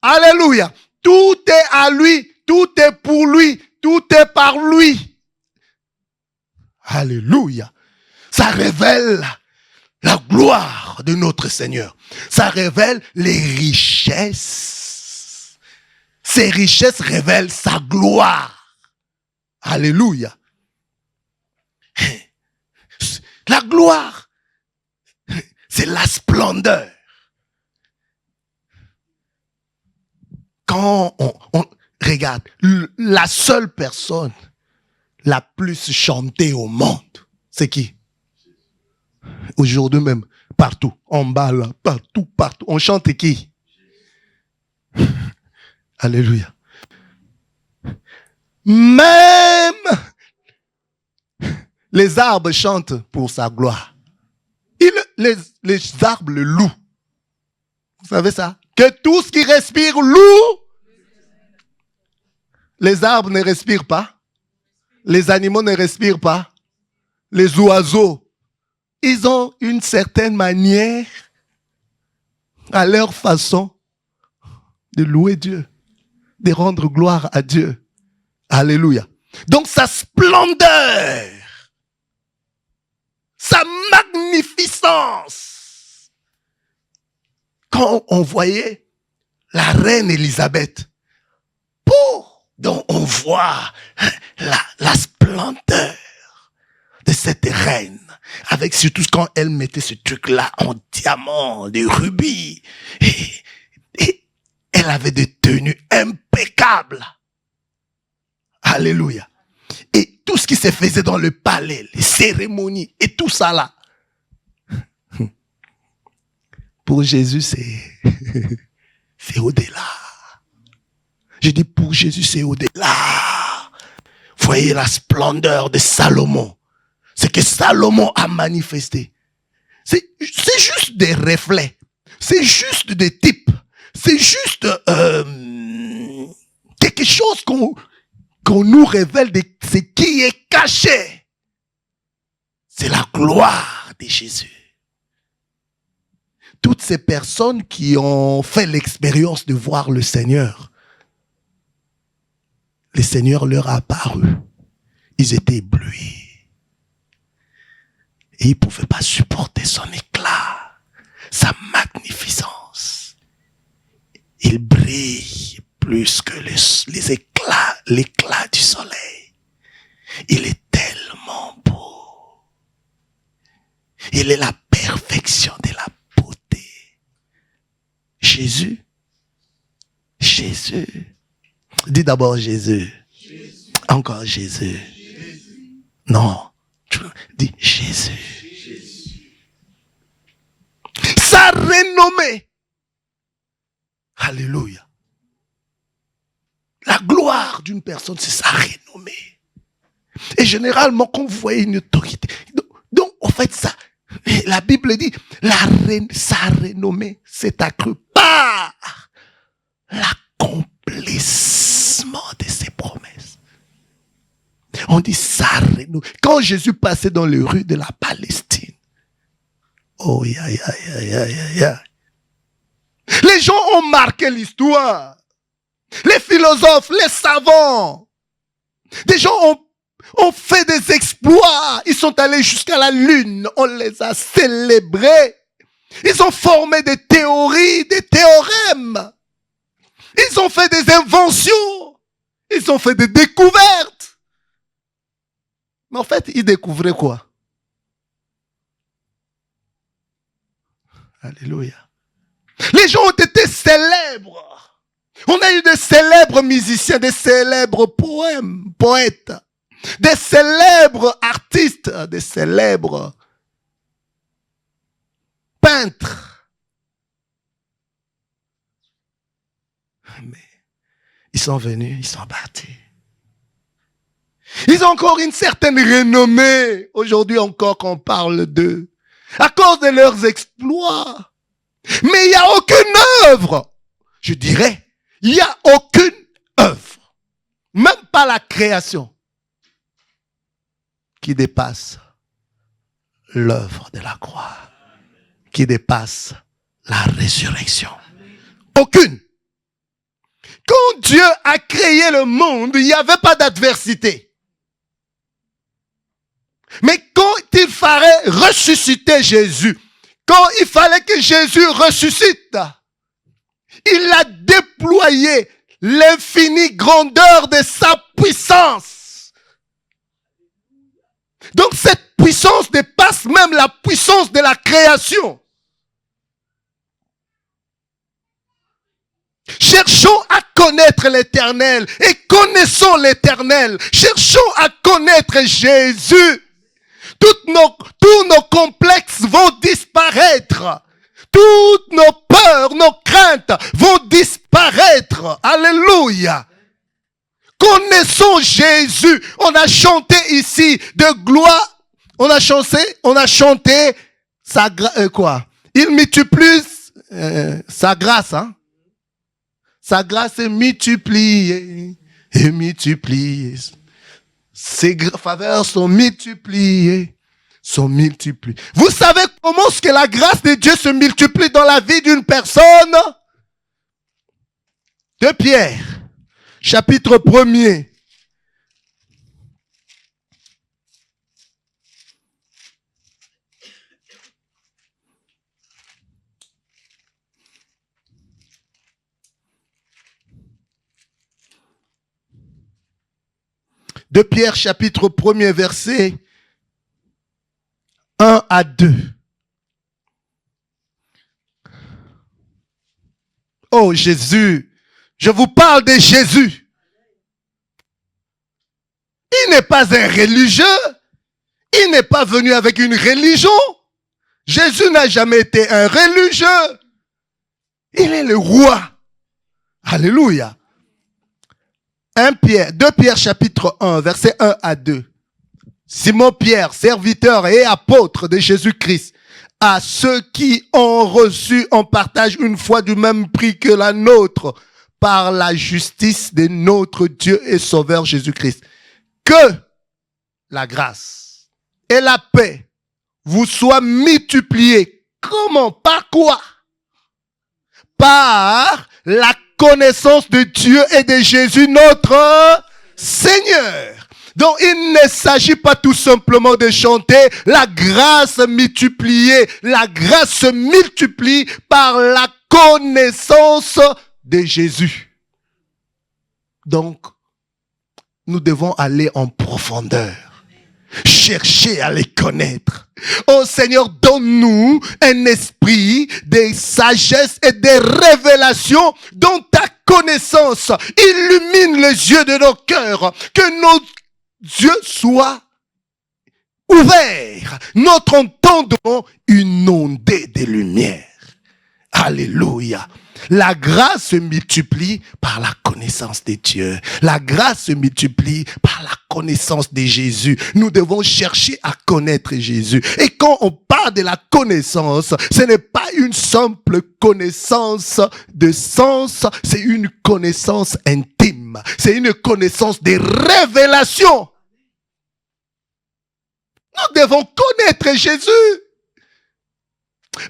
Alléluia. Tout est à lui, tout est pour lui, tout est par lui. Alléluia. Ça révèle la gloire de notre Seigneur. Ça révèle les richesses. Ces richesses révèlent sa gloire. Alléluia. La gloire, c'est la splendeur. Quand on regarde, la seule personne la plus chantée au monde, c'est qui? Aujourd'hui même, partout, en bas là, partout. On chante qui? Alléluia. Même les arbres chantent pour sa gloire. Les arbres le louent. Vous savez ça? Que tout ce qui respire loue. Les arbres ne respirent pas. Les animaux ne respirent pas. Les oiseaux, ils ont une certaine manière à leur façon de louer Dieu, de rendre gloire à Dieu. Alléluia. Donc sa splendeur, sa magnificence. Quand on voyait la reine Élisabeth, donc on voit la splendeur de cette reine, avec surtout quand elle mettait ce truc-là en diamant, des rubis, et elle avait des tenues impeccables. Alléluia. Et tout ce qui se faisait dans le palais, les cérémonies et tout ça là, pour Jésus c'est au-delà. Je dis pour Jésus c'est au-delà. Voyez la splendeur de Salomon. Ce que Salomon a manifesté. C'est juste des reflets. C'est juste des types. C'est juste quelque chose qu'on nous révèle de ce qui est caché. C'est la gloire de Jésus. Toutes ces personnes qui ont fait l'expérience de voir le Seigneur, le Seigneur leur a apparu. Ils étaient éblouis. Et ils ne pouvaient pas supporter son éclat, sa magnificence. Il brille plus que l'éclat du soleil. Il est tellement beau. Il est la perfection de la beauté. Jésus. Dis d'abord Jésus. Encore Jésus. Non. Dis Jésus. Sa renommée. Alléluia. La gloire d'une personne, c'est sa renommée. Et généralement, quand vous voyez une autorité, donc en fait, ça, la Bible dit, sa renommée s'est accrue par l'accomplissement de ses promesses. On dit sa renommée. Quand Jésus passait dans les rues de la Palestine, oh, les gens ont marqué l'histoire. Les philosophes, les savants, des gens ont fait des exploits. Ils sont allés jusqu'à la lune. On les a célébrés. Ils ont formé des théories, des théorèmes. Ils ont fait des inventions. Ils ont fait des découvertes. Mais en fait, ils découvraient quoi? Alléluia. Les gens ont été célèbres. On a eu des célèbres musiciens, des célèbres poètes, des célèbres artistes, des célèbres peintres. Mais ils sont venus, ils sont partis. Ils ont encore une certaine renommée. Aujourd'hui encore qu'on parle d'eux. À cause de leurs exploits. Mais il n'y a aucune œuvre. Je dirais, il n'y a aucune œuvre. Même pas la création. Qui dépasse l'œuvre de la croix. Qui dépasse la résurrection. Aucune. Quand Dieu a créé le monde, il n'y avait pas d'adversité. Mais quand il fallait ressusciter Jésus, quand il fallait que Jésus ressuscite, il a déployé l'infinie grandeur de sa puissance. Donc cette puissance dépasse même la puissance de la création. Cherchons à connaître l'Éternel et connaissons l'Éternel. Cherchons à connaître Jésus. Tous nos complexes vont disparaître. Toutes nos peurs, nos craintes vont disparaître. Alléluia. Connaissons Jésus. On a chanté ici de gloire. On a chanté sa grâce, quoi? Il multiplie sa grâce, hein? Sa grâce est multipliée et multipliée. Ses faveurs sont multipliées. sont multipliées. Vous savez comment est-ce que la grâce de Dieu se multiplie dans la vie d'une personne? 2 Pierre, chapitre 1er. De Pierre, chapitre 1er, verset 1 à 2. Oh Jésus, je vous parle de Jésus. Il n'est pas un religieux. Il n'est pas venu avec une religion. Jésus n'a jamais été un religieux. Il est le roi. Alléluia. 2 Pierre chapitre 1, verset 1 à 2. Simon Pierre, serviteur et apôtre de Jésus-Christ, à ceux qui ont reçu en partage une foi du même prix que la nôtre, par la justice de notre Dieu et Sauveur Jésus-Christ. Que la grâce et la paix vous soient multipliées. Comment? Par quoi? Par la connaissance de Dieu et de Jésus notre Seigneur. Donc il ne s'agit pas tout simplement de chanter la grâce multipliée. La grâce se multiplie par la connaissance de Jésus. Donc nous devons aller en profondeur. Chercher à les connaître. Oh Seigneur, donne-nous un esprit de sagesse et de révélation dans ta connaissance. Illumine les yeux de nos cœurs, que nos yeux soient ouverts, notre entendement inondé de lumière. Alléluia. La grâce se multiplie par la connaissance de Dieu. La grâce se multiplie par la connaissance de Jésus. Nous devons chercher à connaître Jésus. Et quand on parle de la connaissance, ce n'est pas une simple connaissance de sens, c'est une connaissance intime. C'est une connaissance de révélation. Nous devons connaître Jésus.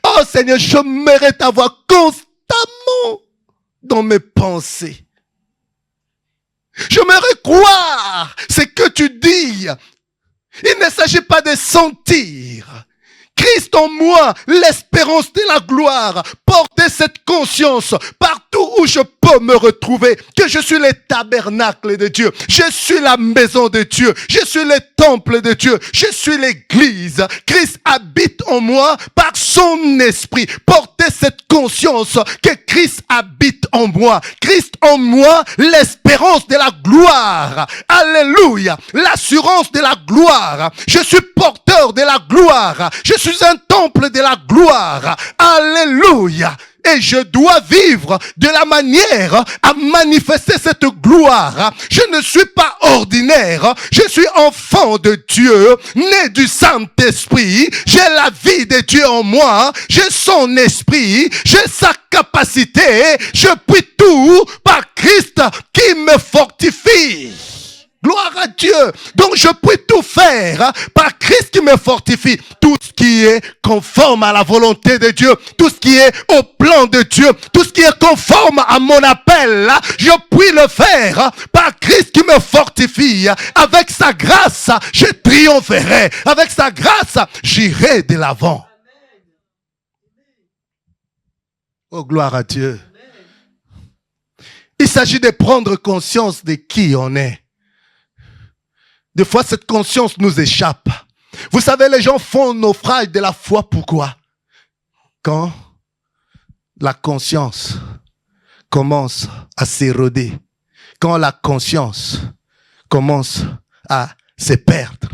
Oh Seigneur, j'aimerais t'avoir constamment dans mes pensées. J'aimerais croire ce que tu dis. Il ne s'agit pas de sentir. Christ en moi, l'espérance de la gloire. Portez cette conscience partout où je peux me retrouver, que je suis le tabernacle de Dieu, je suis la maison de Dieu, je suis le temple de Dieu, je suis l'église. Christ habite en moi par son esprit. Portez cette conscience que Christ habite en moi. Christ en moi, l'espérance de la gloire. Alléluia. L'assurance de la gloire. Je suis porteur de la gloire. Je suis un temple de la gloire. Alléluia. Et je dois vivre de la manière à manifester cette gloire. Je ne suis pas ordinaire. Je suis enfant de Dieu, né du Saint-Esprit. J'ai la vie de Dieu en moi. J'ai son esprit. J'ai sa capacité. Je puis tout par Christ qui me fortifie. Gloire à Dieu. Donc je peux tout faire par Christ qui me fortifie. Tout ce qui est conforme à la volonté de Dieu, tout ce qui est au plan de Dieu, tout ce qui est conforme à mon appel, je puis le faire par Christ qui me fortifie. Avec sa grâce, je triompherai. Avec sa grâce, j'irai de l'avant. Oh, gloire à Dieu. Il s'agit de prendre conscience de qui on est. Des fois, cette conscience nous échappe. Vous savez, les gens font naufrage de la foi. Pourquoi? Quand la conscience commence à s'éroder, quand la conscience commence à se perdre,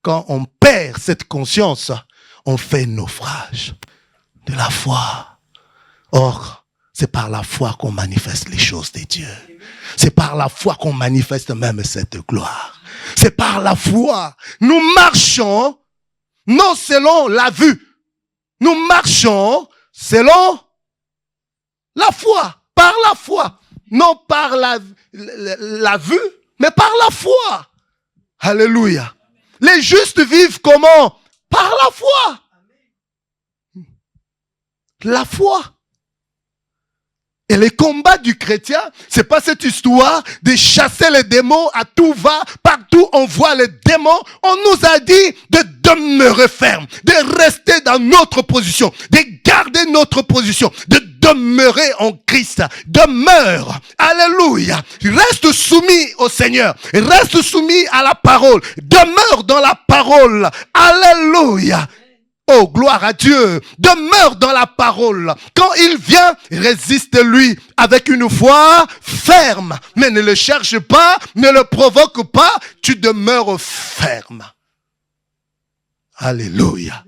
quand on perd cette conscience, on fait naufrage de la foi. Or, c'est par la foi qu'on manifeste les choses de Dieu. C'est par la foi qu'on manifeste même cette gloire. C'est par la foi. Nous marchons non selon la vue. Nous marchons selon la foi. Par la foi. Non par la vue, mais par la foi. Alléluia. Les justes vivent comment? Par la foi. La foi. Et les combats du chrétien, c'est pas cette histoire de chasser les démons à tout va, partout on voit les démons. On nous a dit de demeurer ferme, de rester dans notre position, de garder notre position, de demeurer en Christ. Demeure. Alléluia. Reste soumis au Seigneur. Reste soumis à la parole. Demeure dans la parole. Alléluia. Oh, gloire à Dieu. Demeure dans la parole. Quand il vient, résiste-lui avec une foi ferme. Mais ne le cherche pas, ne le provoque pas. Tu demeures ferme. Alléluia.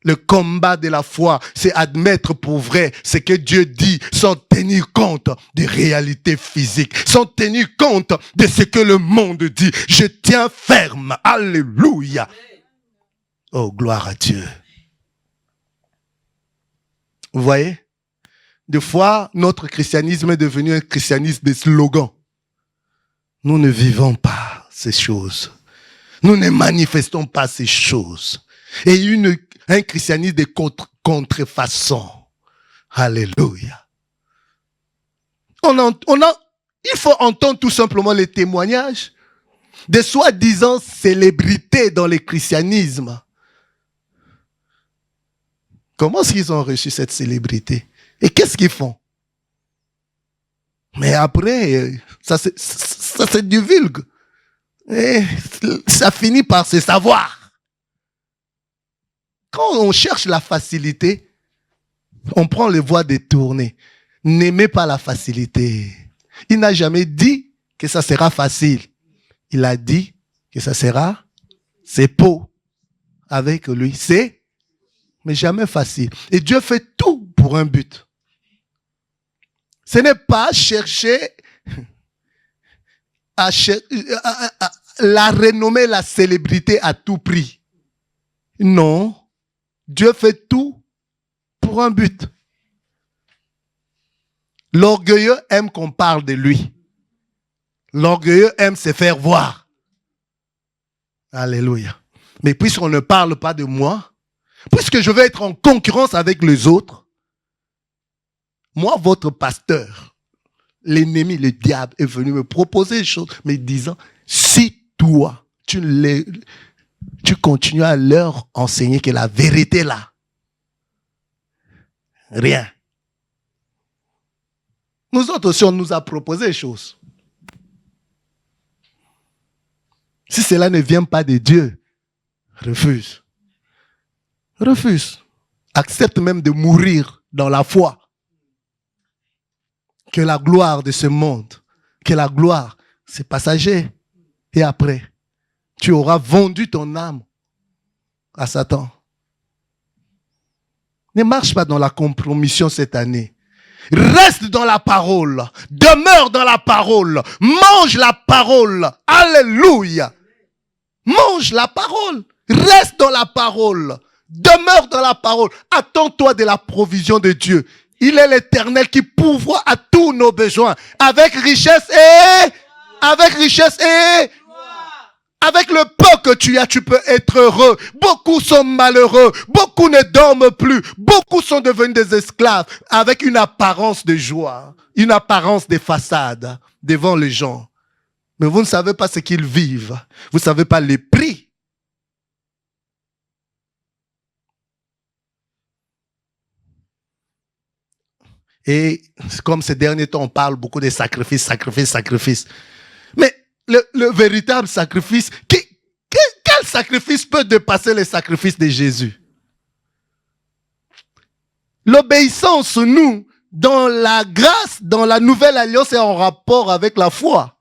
Le combat de la foi, c'est admettre pour vrai ce que Dieu dit sans tenir compte des réalités physiques, sans tenir compte de ce que le monde dit. Je tiens ferme. Alléluia. Oh, gloire à Dieu. Vous voyez, des fois, notre christianisme est devenu un christianisme de slogans. Nous ne vivons pas ces choses. Nous ne manifestons pas ces choses. Et un christianisme de contrefaçon. Alléluia. Il faut entendre tout simplement les témoignages des soi-disant célébrités dans le christianisme. Comment est-ce qu'ils ont reçu cette célébrité? Et qu'est-ce qu'ils font? Mais après, ça se divulgue. Et ça finit par se savoir. Quand on cherche la facilité, on prend les voies détournées. N'aimez pas la facilité. Il n'a jamais dit que ça sera facile. Il a dit que ça sera, c'est beau. Avec lui, mais jamais facile. Et Dieu fait tout pour un but. Ce n'est pas chercher à la renommée, la célébrité à tout prix. Non. Dieu fait tout pour un but. L'orgueilleux aime qu'on parle de lui. L'orgueilleux aime se faire voir. Alléluia. Mais puisqu'on ne parle pas de moi, puisque je vais être en concurrence avec les autres, moi, votre pasteur, l'ennemi, le diable, est venu me proposer des choses, me disant, si toi, tu continues à leur enseigner que la vérité est là, rien. Nous autres aussi, on nous a proposé des choses. Si cela ne vient pas de Dieu, refuse. Refuse. Accepte même de mourir dans la foi. Que la gloire de ce monde, que la gloire, c'est passager. Et après, tu auras vendu ton âme à Satan. Ne marche pas dans la compromission cette année. Reste dans la parole. Demeure dans la parole. Mange la parole. Alléluia. Mange la parole. Reste dans la parole. Demeure dans la parole. Attends-toi de la provision de Dieu. Il est l'Éternel qui pourvoit à tous nos besoins. Avec richesse et avec le peu que tu as, tu peux être heureux. Beaucoup sont malheureux. Beaucoup ne dorment plus. Beaucoup sont devenus des esclaves avec une apparence de joie, une apparence de façade devant les gens. Mais vous ne savez pas ce qu'ils vivent. Vous ne savez pas les prix. Et comme ces derniers temps, on parle beaucoup des sacrifices. Mais le véritable sacrifice, quel sacrifice peut dépasser le sacrifice de Jésus? L'obéissance, nous, dans la grâce, dans la nouvelle alliance, est en rapport avec la foi.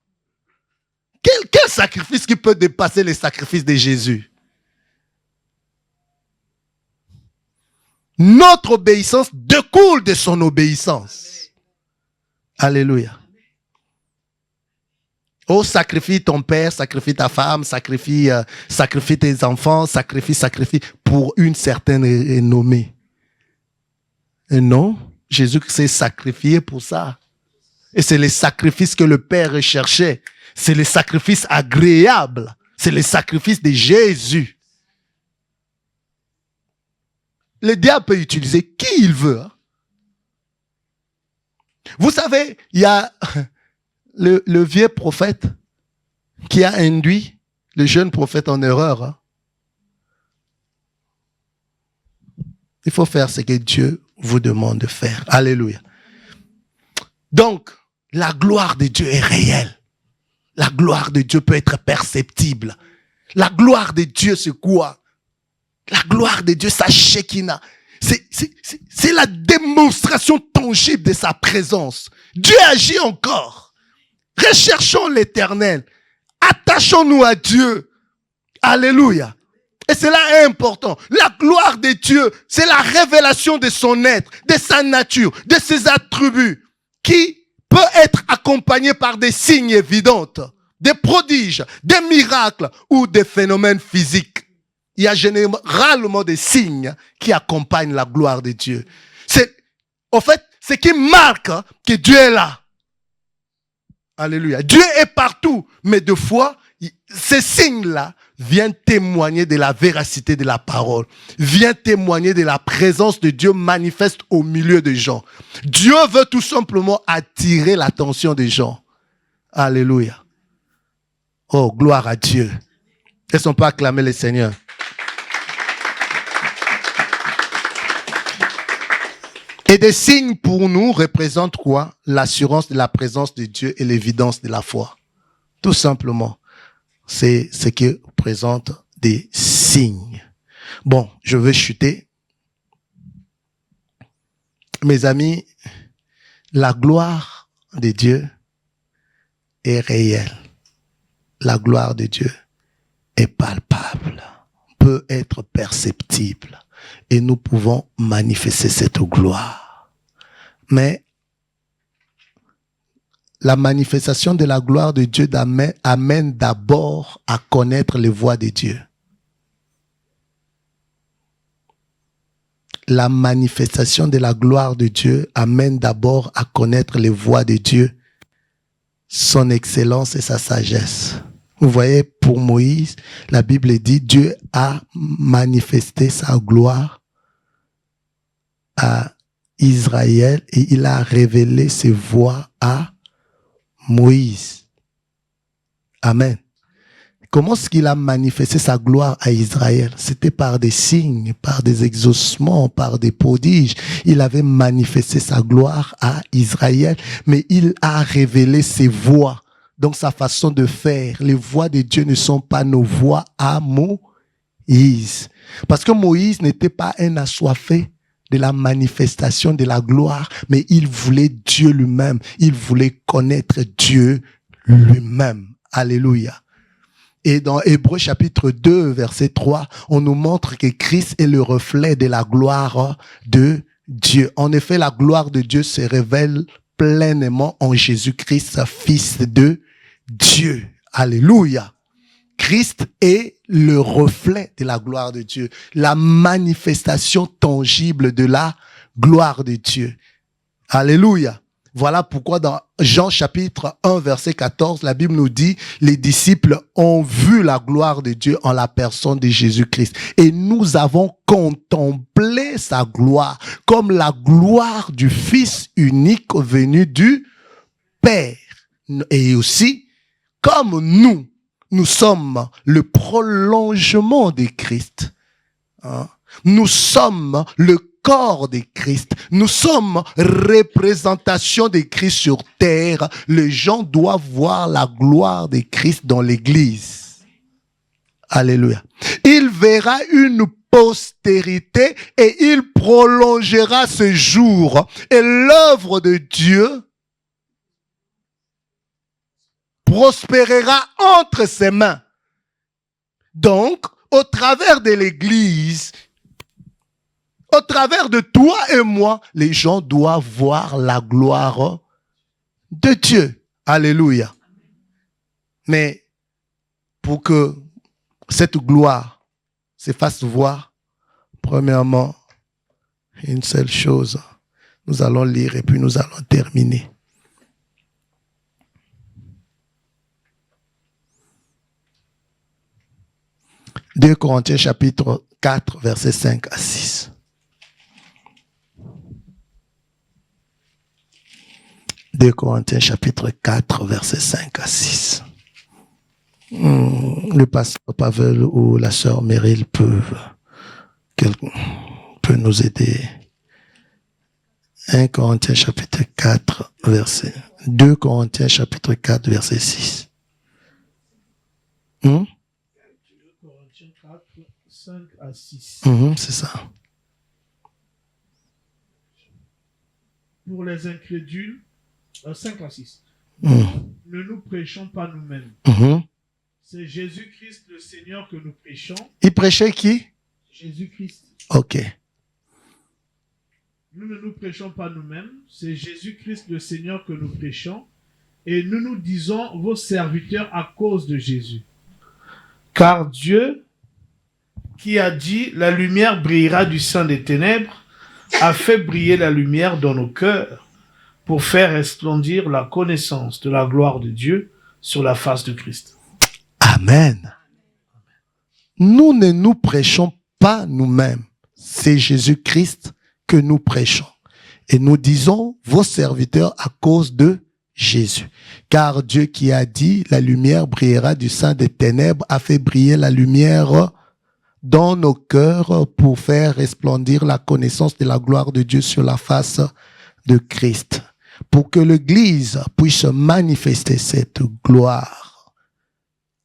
Quel sacrifice qui peut dépasser le sacrifice de Jésus? Notre obéissance découle de son obéissance. Alléluia. Oh, sacrifie ton père, sacrifie ta femme, sacrifie tes enfants, sacrifie pour une certaine renommée. Et non, Jésus s'est sacrifié pour ça. Et c'est le sacrifice que le Père recherchait. C'est le sacrifice agréable. C'est le sacrifice de Jésus. Le diable peut utiliser qui il veut. Hein. Vous savez, il y a le vieux prophète qui a induit le jeune prophète en erreur. Hein. Il faut faire ce que Dieu vous demande de faire. Alléluia. Donc, la gloire de Dieu est réelle. La gloire de Dieu peut être perceptible. La gloire de Dieu, c'est quoi? La gloire de Dieu, sa Shekinah. C'est la démonstration tangible de sa présence. Dieu agit encore. Recherchons l'Éternel. Attachons-nous à Dieu. Alléluia. Et cela est important. La gloire de Dieu, c'est la révélation de son être, de sa nature, de ses attributs, qui peut être accompagnée par des signes évidents, des prodiges, des miracles ou des phénomènes physiques. Il y a généralement des signes qui accompagnent la gloire de Dieu. C'est, en fait, ce qui marque que Dieu est là. Alléluia. Dieu est partout, mais des fois, ces signes-là viennent témoigner de la véracité de la parole, viennent témoigner de la présence de Dieu manifeste au milieu des gens. Dieu veut tout simplement attirer l'attention des gens. Alléluia. Oh, gloire à Dieu. Est-ce qu'on peut acclamer le Seigneur? Et des signes pour nous représentent quoi? L'assurance de la présence de Dieu et l'évidence de la foi. Tout simplement. C'est ce qui présente des signes. Bon, je vais chuter. Mes amis, la gloire de Dieu est réelle. La gloire de Dieu est palpable, peut être perceptible. Et nous pouvons manifester cette gloire. Mais la manifestation de la gloire de Dieu amène d'abord à connaître les voies de Dieu. La manifestation de la gloire de Dieu amène d'abord à connaître les voies de Dieu, son excellence et sa sagesse. Vous voyez, pour Moïse, la Bible dit, Dieu a manifesté sa gloire à Israël et il a révélé ses voies à Moïse. Amen. Comment est-ce qu'il a manifesté sa gloire à Israël? C'était par des signes, par des exaucements, par des prodiges. Il avait manifesté sa gloire à Israël, mais il a révélé ses voies. Donc sa façon de faire, les voies de Dieu ne sont pas nos voies à Moïse. Parce que Moïse n'était pas un assoiffé de la manifestation de la gloire, mais il voulait Dieu lui-même. Il voulait connaître Dieu lui-même. Alléluia. Et dans Hébreux chapitre 2, verset 3, on nous montre que Christ est le reflet de la gloire de Dieu. En effet, la gloire de Dieu se révèle pleinement en Jésus-Christ, Fils de Dieu. Alléluia. Christ est le reflet de la gloire de Dieu, la manifestation tangible de la gloire de Dieu. Alléluia. Voilà pourquoi dans Jean chapitre 1 verset 14, la Bible nous dit, les disciples ont vu la gloire de Dieu en la personne de Jésus-Christ. Et nous avons contemplé sa gloire comme la gloire du Fils unique venu du Père. Et aussi, comme nous sommes le prolongement de Christ. Hein? Nous sommes le corps de Christ. Nous sommes représentation de Christ sur terre. Les gens doivent voir la gloire de Christ dans l'église. Alléluia. Il verra une postérité et il prolongera ce jour. Et l'œuvre de Dieu prospérera entre ses mains. Donc, au travers de l'église, au travers de toi et moi, les gens doivent voir la gloire de Dieu. Alléluia. Mais pour que cette gloire se fasse voir, premièrement, une seule chose. Nous allons lire et puis nous allons terminer. 2 Corinthiens chapitre 4, versets 5 à 6. 2 Corinthiens chapitre 4, versets 5 à 6. Le pasteur Pavel ou la sœur Meryl peut nous aider. 1 Corinthiens chapitre 4, verset 2 Corinthiens chapitre 4, verset 6. 2 Corinthiens 4, 5 à 6. C'est ça. Pour les incrédules, 5 à 6. Ne nous prêchons pas nous-mêmes. C'est Jésus-Christ le Seigneur que nous prêchons. Il prêchait qui? Jésus-Christ. Ok. Nous ne nous prêchons pas nous-mêmes. C'est Jésus-Christ le Seigneur que nous prêchons. Et nous nous disons vos serviteurs à cause de Jésus. Car Dieu, qui a dit la lumière brillera du sein des ténèbres, a fait briller la lumière dans nos cœurs pour faire resplendir la connaissance de la gloire de Dieu sur la face de Christ. Amen. Nous ne nous prêchons pas nous-mêmes. C'est Jésus-Christ que nous prêchons. Et nous disons vos serviteurs à cause de Jésus. Car Dieu qui a dit la lumière brillera du sein des ténèbres a fait briller la lumière dans nos cœurs pour faire resplendir la connaissance de la gloire de Dieu sur la face de Christ. Pour que l'Église puisse manifester cette gloire.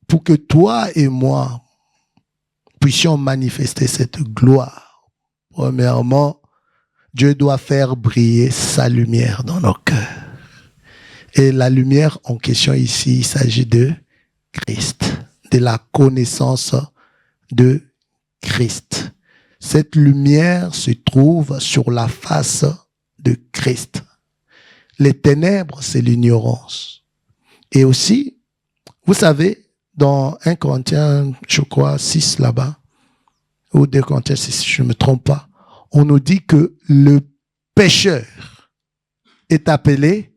Pour que toi et moi puissions manifester cette gloire. Premièrement, Dieu doit faire briller sa lumière dans nos cœurs. Et la lumière en question ici, il s'agit de Christ, de la connaissance de Christ. Cette lumière se trouve sur la face de Christ. Les ténèbres, c'est l'ignorance. Et aussi, vous savez, dans 1 Corinthiens, je crois, 6 là-bas, ou 2 Corinthiens 6, si je ne me trompe pas, on nous dit que le pécheur est appelé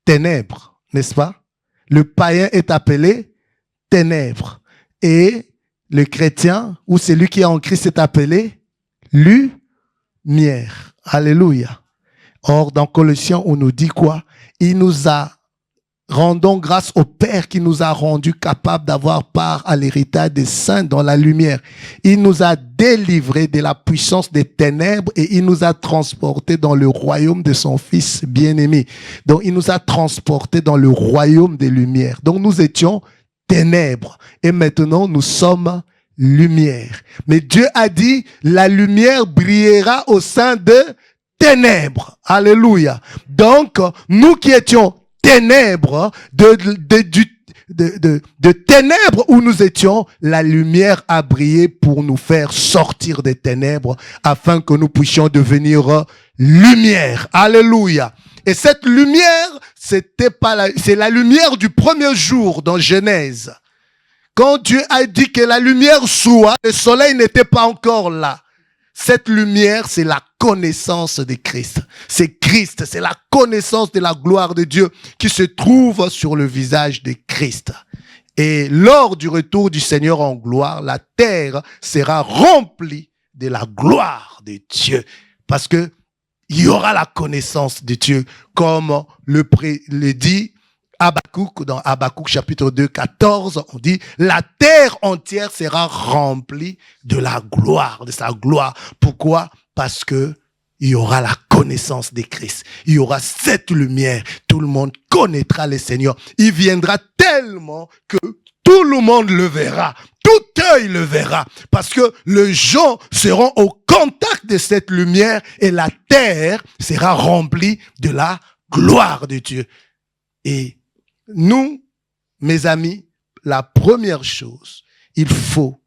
ténèbres, n'est-ce pas? Le païen est appelé ténèbres. Et le chrétien, ou celui qui est en Christ, est appelé lumière. Alléluia. Or, dans Colossiens, on nous dit quoi? Il nous a, rendons grâce au Père qui nous a rendus capables d'avoir part à l'héritage des saints dans la lumière. Il nous a délivrés de la puissance des ténèbres et il nous a transportés dans le royaume de son Fils bien-aimé. Donc, il nous a transportés dans le royaume des lumières. Donc, nous étions ténèbres et maintenant, nous sommes lumière. Mais Dieu a dit, la lumière brillera au sein de ténèbres. Alléluia. Donc, nous qui étions ténèbres, de ténèbres où nous étions, la lumière a brillé pour nous faire sortir des ténèbres afin que nous puissions devenir lumière. Alléluia. Et cette lumière, c'est la lumière du premier jour dans Genèse. Quand Dieu a dit que la lumière soit, le soleil n'était pas encore là. Cette lumière, c'est la connaissance de Christ. C'est Christ, c'est la connaissance de la gloire de Dieu qui se trouve sur le visage de Christ. Et lors du retour du Seigneur en gloire, la terre sera remplie de la gloire de Dieu. Parce que il y aura la connaissance de Dieu, comme le dit Habakkuk, dans Habakkuk chapitre 2, 14, on dit, la terre entière sera remplie de la gloire, de sa gloire. Pourquoi? Parce que il y aura la connaissance de Christ. Il y aura cette lumière. Tout le monde connaîtra le Seigneur. Il viendra tellement que tout le monde le verra. Tout œil le verra. Parce que les gens seront au contact de cette lumière et la terre sera remplie de la gloire de Dieu. Et nous, mes amis, la première chose, il faut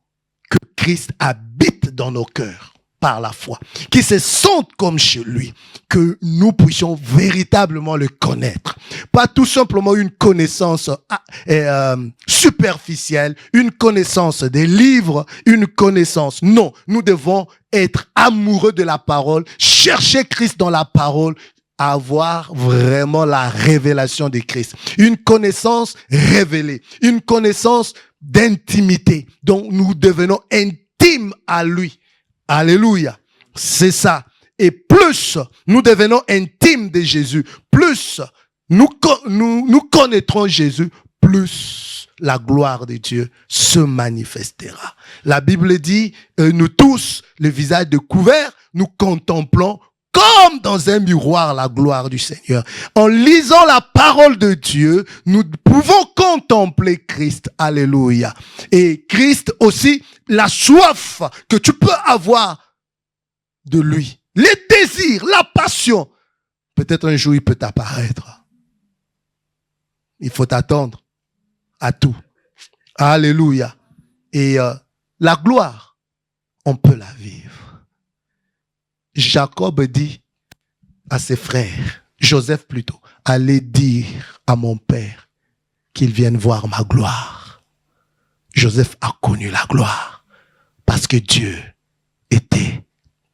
que Christ habite dans nos cœurs par la foi, qu'il se sente comme chez lui, que nous puissions véritablement le connaître. Pas tout simplement une connaissance superficielle, une connaissance des livres, une connaissance. Non, nous devons être amoureux de la parole, chercher Christ dans la parole, avoir vraiment la révélation de Christ. Une connaissance révélée, une connaissance d'intimité, dont nous devenons intimes à lui. Alléluia. C'est ça. Et plus nous devenons intimes de Jésus, plus nous connaîtrons Jésus, plus la gloire de Dieu se manifestera. La Bible dit, nous tous, le visage découvert, nous contemplons comme dans un miroir la gloire du Seigneur. En lisant la parole de Dieu, nous pouvons contempler Christ. Alléluia. Et Christ aussi, la soif que tu peux avoir de lui, les désirs, la passion, peut-être un jour il peut t'apparaître. Il faut t'attendre à tout. Alléluia. Et la gloire, on peut la vivre. Jacob dit à ses frères, Joseph plutôt, allez dire à mon père qu'il vienne voir ma gloire. Joseph a connu la gloire parce que Dieu était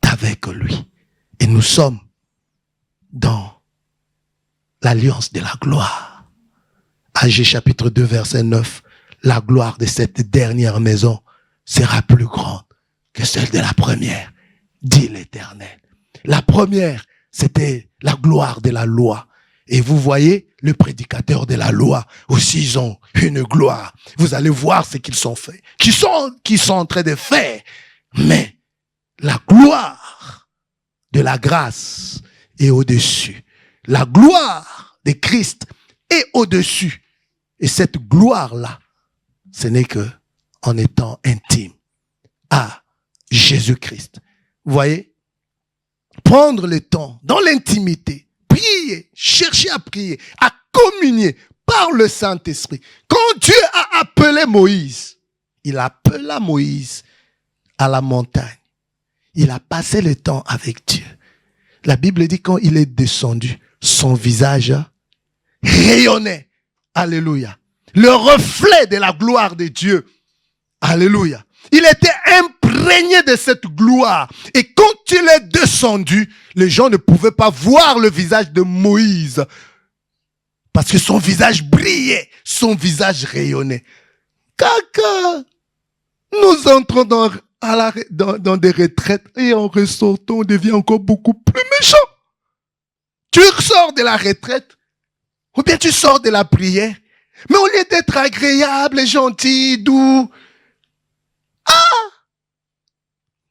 avec lui. Et nous sommes dans l'alliance de la gloire. Agé chapitre 2 verset 9, la gloire de cette dernière maison sera plus grande que celle de la première, dit l'Éternel. La première, c'était la gloire de la loi. Et vous voyez, le prédicateur de la loi, aussi ils ont une gloire. Vous allez voir ce qu'ils sont faits, qu'ils sont en train de faire. Mais la gloire de la grâce est au-dessus. La gloire de Christ est au-dessus. Et cette gloire-là, ce n'est que en étant intime à Jésus-Christ. Vous voyez? Prendre le temps dans l'intimité, prier, chercher à prier, à communier par le Saint-Esprit. Quand Dieu a appelé Moïse, il appela Moïse à la montagne. Il a passé le temps avec Dieu. La Bible dit quand il est descendu, son visage rayonnait. Alléluia. Le reflet de la gloire de Dieu. Alléluia. Il était imprégné de cette gloire. Et quand il est descendu, les gens ne pouvaient pas voir le visage de Moïse. Parce que son visage brillait, son visage rayonnait. Quand nous entrons dans des retraites et en ressortant, on devient encore beaucoup plus méchant. Tu sors de la retraite, ou bien tu sors de la prière, mais au lieu d'être agréable, gentil, doux,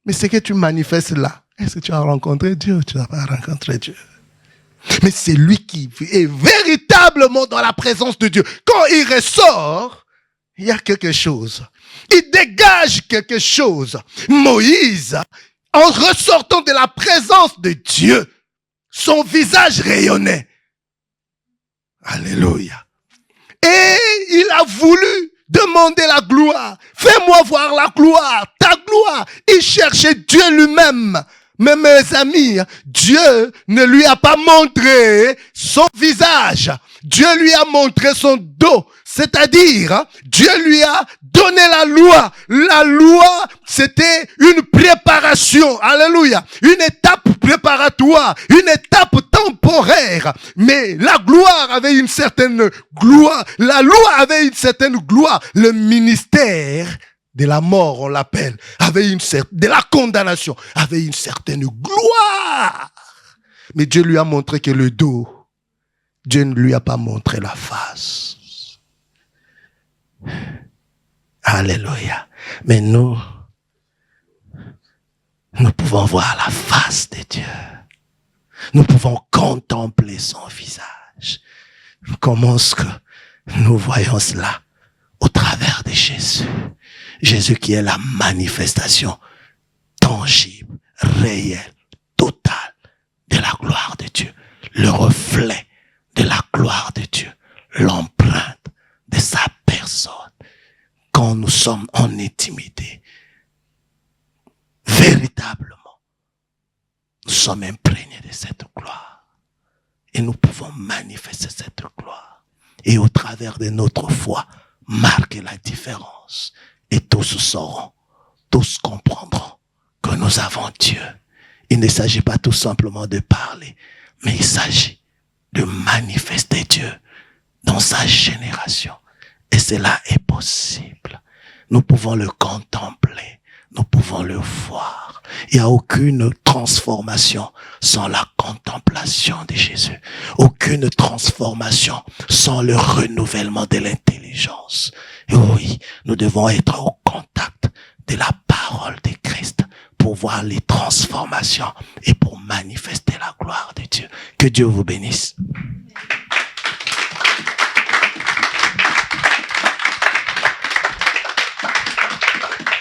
mais ce que tu manifestes là, est-ce que tu as rencontré Dieu? Tu n'as pas rencontré Dieu. Mais c'est lui qui est véritablement dans la présence de Dieu. Quand il ressort, il y a quelque chose. Il dégage quelque chose. Moïse, en ressortant de la présence de Dieu, son visage rayonnait. Alléluia. Et il a voulu demander la gloire. Fais-moi voir la gloire, ta gloire. Il cherchait Dieu lui-même. Mais mes amis, Dieu ne lui a pas montré son visage. Dieu lui a montré son dos. C'est-à-dire, Dieu lui a donné la loi. La loi, c'était une préparation. Alléluia. Une étape préparatoire. Une étape temporaire. Mais la gloire avait une certaine gloire. La loi avait une certaine gloire. Le ministère de la mort, on l'appelle, de la condamnation, avait une certaine gloire. Mais Dieu lui a montré que le dos, Dieu ne lui a pas montré la face. Alléluia. Mais nous pouvons voir la face de Dieu. Nous pouvons contempler son visage. Comment est-ce que nous voyons cela? Au travers de Jésus. Jésus qui est la manifestation tangible, réelle, totale de la gloire de Dieu. Le reflet de la gloire de Dieu. L'empreinte de sa personne. Quand nous sommes en intimité, véritablement, nous sommes imprégnés de cette gloire. Et nous pouvons manifester cette gloire. Et au travers de notre foi, marquer la différence. Et tous sauront, tous comprendront que nous avons Dieu. Il ne s'agit pas tout simplement de parler, mais il s'agit de manifester Dieu dans sa génération. Et cela est possible. Nous pouvons le contempler, nous pouvons le voir. Il n'y a aucune transformation sans la contemplation de Jésus. Aucune transformation sans le renouvellement de l'intelligence. Et oui, nous devons être au contact de la parole de Christ pour voir les transformations et pour manifester la gloire de Dieu. Que Dieu vous bénisse.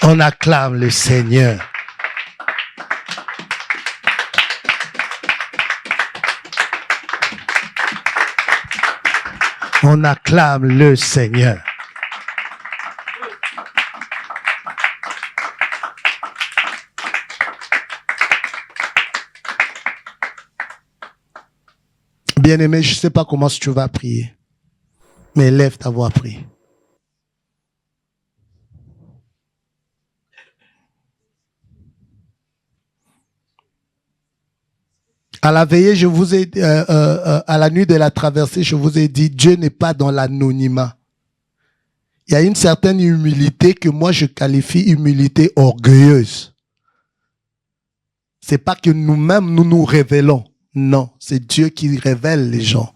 On acclame le Seigneur. On acclame le Seigneur. Bien-aimé, je ne sais pas comment tu vas prier, mais lève ta voix, prie. À la veillée, je vous ai à la nuit de la traversée, je vous ai dit, Dieu n'est pas dans l'anonymat. Il y a une certaine humilité que moi je qualifie humilité orgueilleuse. C'est pas que nous-mêmes nous nous révélons. Non, c'est Dieu qui révèle les gens.